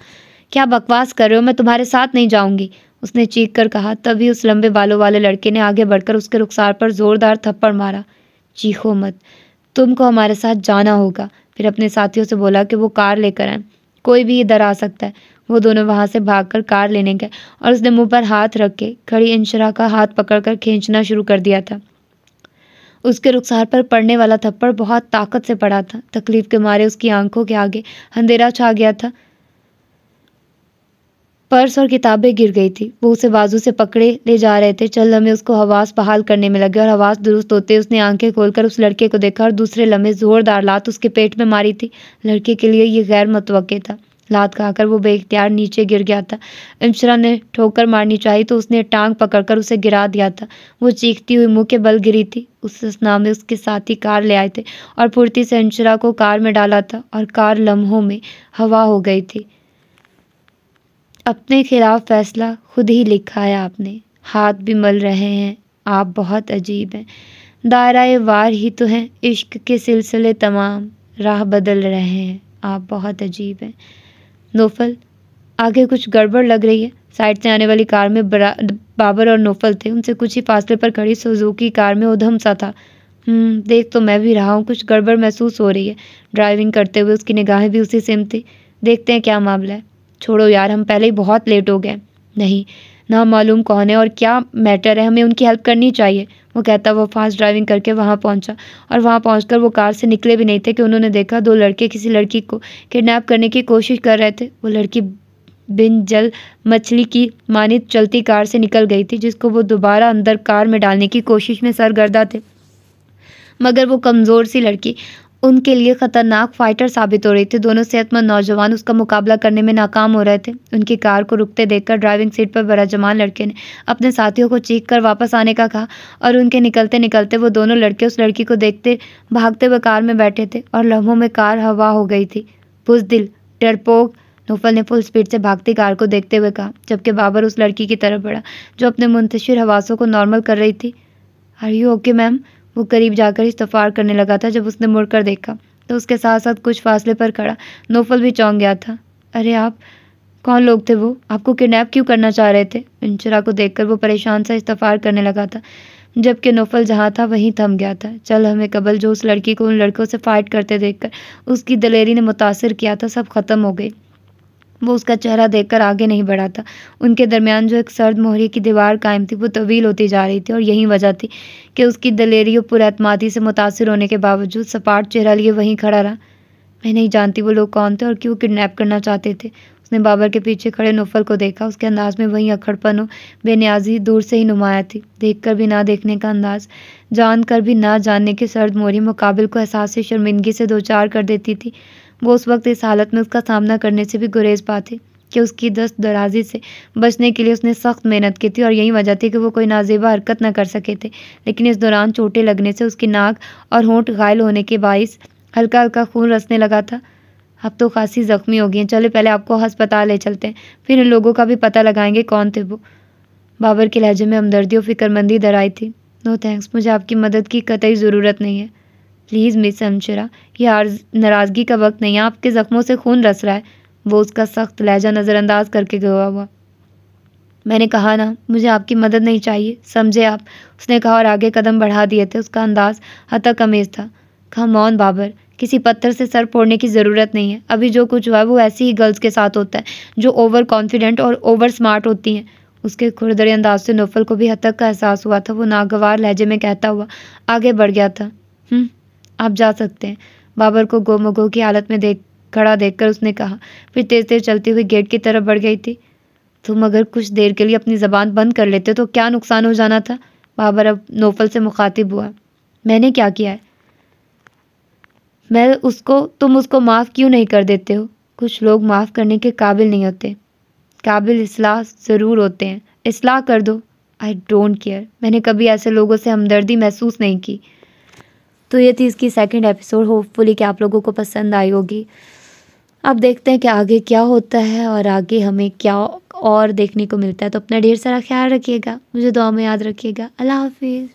क्या बकवास कर रहे हो, मैं तुम्हारे साथ नहीं जाऊंगी, उसने चीख कर कहा। तभी उस लंबे बालों वाले लड़के ने आगे बढ़कर उसके रुखसार पर जोरदार थप्पड़ मारा। चीखो मत, तुमको हमारे साथ जाना होगा। फिर अपने साथियों से बोला कि वो कार लेकर आए, कोई भी इधर आ सकता है। वो दोनों वहाँ से भागकर कार लेने गए और उसने मुंह पर हाथ रख के खड़ी इंशरा का हाथ पकड़कर खींचना शुरू कर दिया था। उसके रुखसार पर पड़ने वाला थप्पड़ बहुत ताकत से पड़ा था। तकलीफ के मारे उसकी आंखों के आगे अंधेरा छा गया था। पर्स और किताबें गिर गई थी। वो उसे बाजू से पकड़े ले जा रहे थे। चल लम्हे उसको हवास बहाल करने में लगे और हवास दुरुस्त होते उसने आंखें खोलकर उस लड़के को देखा और दूसरे लम्हे जोरदार लात उसके पेट में मारी थी। लड़के के लिए ये गैर मुतवक्के था। लात खाकर वो बेइख्तियार नीचे गिर गया था। इंशरा ने ठोकर मारनी चाहिए तो उसने टांग पकड़कर उसे गिरा दिया था। वो चीखती हुई मुंह के बल गिरी थी। उस असना में उसके साथी कार ले आए थे और फुर्ती से इंशरा को कार में डाला था और कार लम्हों में हवा हो गई थी। अपने खिलाफ फैसला खुद ही लिखा है आपने। हाथ भी मल रहे हैं आप, बहुत अजीब हैं। दायरा वार ही तो हैं इश्क के सिलसिले तमाम, राह बदल रहे हैं आप, बहुत अजीब हैं। नौफल, आगे कुछ गड़बड़ लग रही है। साइड से आने वाली कार में बाबर और नौफल थे। उनसे कुछ ही फासले पर खड़ी सुजुकी कार में उधम सा था। देख तो मैं भी रहा हूँ, कुछ गड़बड़ महसूस हो रही है। ड्राइविंग करते हुए उसकी निगाहें भी उसी सिम थी। देखते हैं क्या मामला है। छोड़ो यार, हम पहले ही बहुत लेट हो गए। नहीं ना, मालूम कौन है और क्या मैटर है, हमें उनकी हेल्प करनी चाहिए। वो कहता वो फास्ट ड्राइविंग करके वहाँ पहुँचा और वहाँ पहुँचकर वो कार से निकले भी नहीं थे कि उन्होंने देखा 2 लड़के किसी लड़की को किडनैप करने की कोशिश कर रहे थे। वो लड़की बिन जल मछली की मानित चलती कार से निकल गई थी, जिसको वो दोबारा अंदर कार में डालने की कोशिश में सरगर्दा थे। मगर वो कमज़ोर सी लड़की उनके लिए खतरनाक फाइटर साबित हो रही थी। दोनों सेहतमंद नौजवान उसका मुकाबला करने में नाकाम हो रहे थे। उनकी कार को रुकते देखकर ड्राइविंग सीट पर बराजमान लड़के ने अपने साथियों को चीख कर वापस आने का कहा और उनके निकलते निकलते वो दोनों लड़के उस लड़की को देखते भागते हुए कार में बैठे थे और लम्हों में कार हवा हो गई थी। बुज़दिल, डरपोक नौफल ने फुल स्पीड से भागती कार को देखते हुए कहा, जबकि बाबर उस लड़की की तरफ बढ़ा जो अपने मुंतशिर हवासों को नॉर्मल कर रही थी। Are you okay ma'am? वो करीब जाकर इस्तफार करने लगा था। जब उसने मुड़कर देखा तो उसके साथ साथ कुछ फासले पर खड़ा नौफल भी चौंक गया था। अरे आप कौन लोग थे? वो आपको किडनैप क्यों करना चाह रहे थे? इंशरा को देखकर वो परेशान सा इस्तफार करने लगा था, जबकि नौफल जहाँ था वहीं थम गया था। चल हमें कबल जो उस लड़की को उन लड़कों से फाइट करते देखकर उसकी दलेरी ने मुतासिर किया था, सब खत्म हो गई। वो उसका चेहरा देखकर आगे नहीं बढ़ा था। उनके दरमियान जो एक सर्द मोहरे की दीवार कायम थी वो तवील होती जा रही थी, और यही वजह थी कि उसकी दलेरी और पुरएतमादी से मुतासिर होने के बावजूद सपाट चेहरा लिए वहीं खड़ा रहा। मैं नहीं जानती वो लोग कौन थे और क्यों किडनैप करना चाहते थे। उसने बाबर के पीछे खड़े नौफल को देखा। उसके अंदाज में वहीं अखड़पन और बेनियाजी दूर से ही नुमाया थी। देखकर भी ना देखने का अंदाज, जानकर भी ना जानने की सर्द मोहरी मुकाबिल को एहसास शर्मिंदगी से दो चार कर देती थी। वो उस वक्त इस हालत में उसका सामना करने से भी गुरेज पाती कि उसकी दस्त दराजी से बचने के लिए उसने सख्त मेहनत की थी, और यही वजह थी कि वो कोई नाजेबा हरकत न कर सके थे। लेकिन इस दौरान चोटें लगने से उसकी नाक और होंठ घायल होने के बाइस हल्का हल्का खून रसने लगा था। अब तो खासी जख्मी हो गई हैं, चले पहले आपको अस्पताल ले चलते हैं, फिर इन लोगों का भी पता लगाएंगे कौन थे वो। बाबर के लहजे में हमदर्दी और फिक्रमंदी दराई थी। नो थैंक्स, मुझे आपकी मदद की कतई ज़रूरत नहीं है। प्लीज़ मिस अंशरा, ये नाराज़गी का वक्त नहीं है, आपके ज़ख्मों से खून रस रहा है। वो उसका सख्त लहजा नज़रअंदाज करके गया हुआ। मैंने कहा ना मुझे आपकी मदद नहीं चाहिए, समझे आप? उसने कहा और आगे कदम बढ़ा दिए थे। उसका अंदाज हतक अमेज था। कम ऑन बाबर, किसी पत्थर से सर फोड़ने की ज़रूरत नहीं है। अभी जो कुछ हुआ है वो ऐसी ही गर्ल्स के साथ होता है जो ओवर कॉन्फिडेंट और ओवर स्मार्ट होती हैं। उसके खुरदरे अंदाज से नौफल को भी हतक का एहसास हुआ था। वो नागवार लहजे में कहता हुआ आगे बढ़ गया था। आप जा सकते हैं। बाबर को गोमगो की हालत में खड़ा देखकर उसने कहा, फिर तेज तेज चलती हुई गेट की तरफ बढ़ गई थी। तुम अगर कुछ देर के लिए अपनी ज़बान बंद कर लेते तो क्या नुकसान हो जाना था? बाबर अब नौफल से मुखातिब हुआ। मैंने क्या किया है? तुम उसको माफ़ क्यों नहीं कर देते हो? कुछ लोग माफ़ करने के काबिल नहीं होते, काबिल इस्लाह ज़रूर होते हैं। इस्लाह कर दो। I don't care. मैंने कभी ऐसे लोगों से हमदर्दी महसूस नहीं की। तो ये थी इसकी सेकंड एपिसोड। होपफुली कि आप लोगों को पसंद आई होगी। अब देखते हैं कि आगे क्या होता है और आगे हमें क्या और देखने को मिलता है। तो अपना ढेर सारा ख्याल रखिएगा, मुझे दुआ में याद रखिएगा। अल्लाह हाफिज़।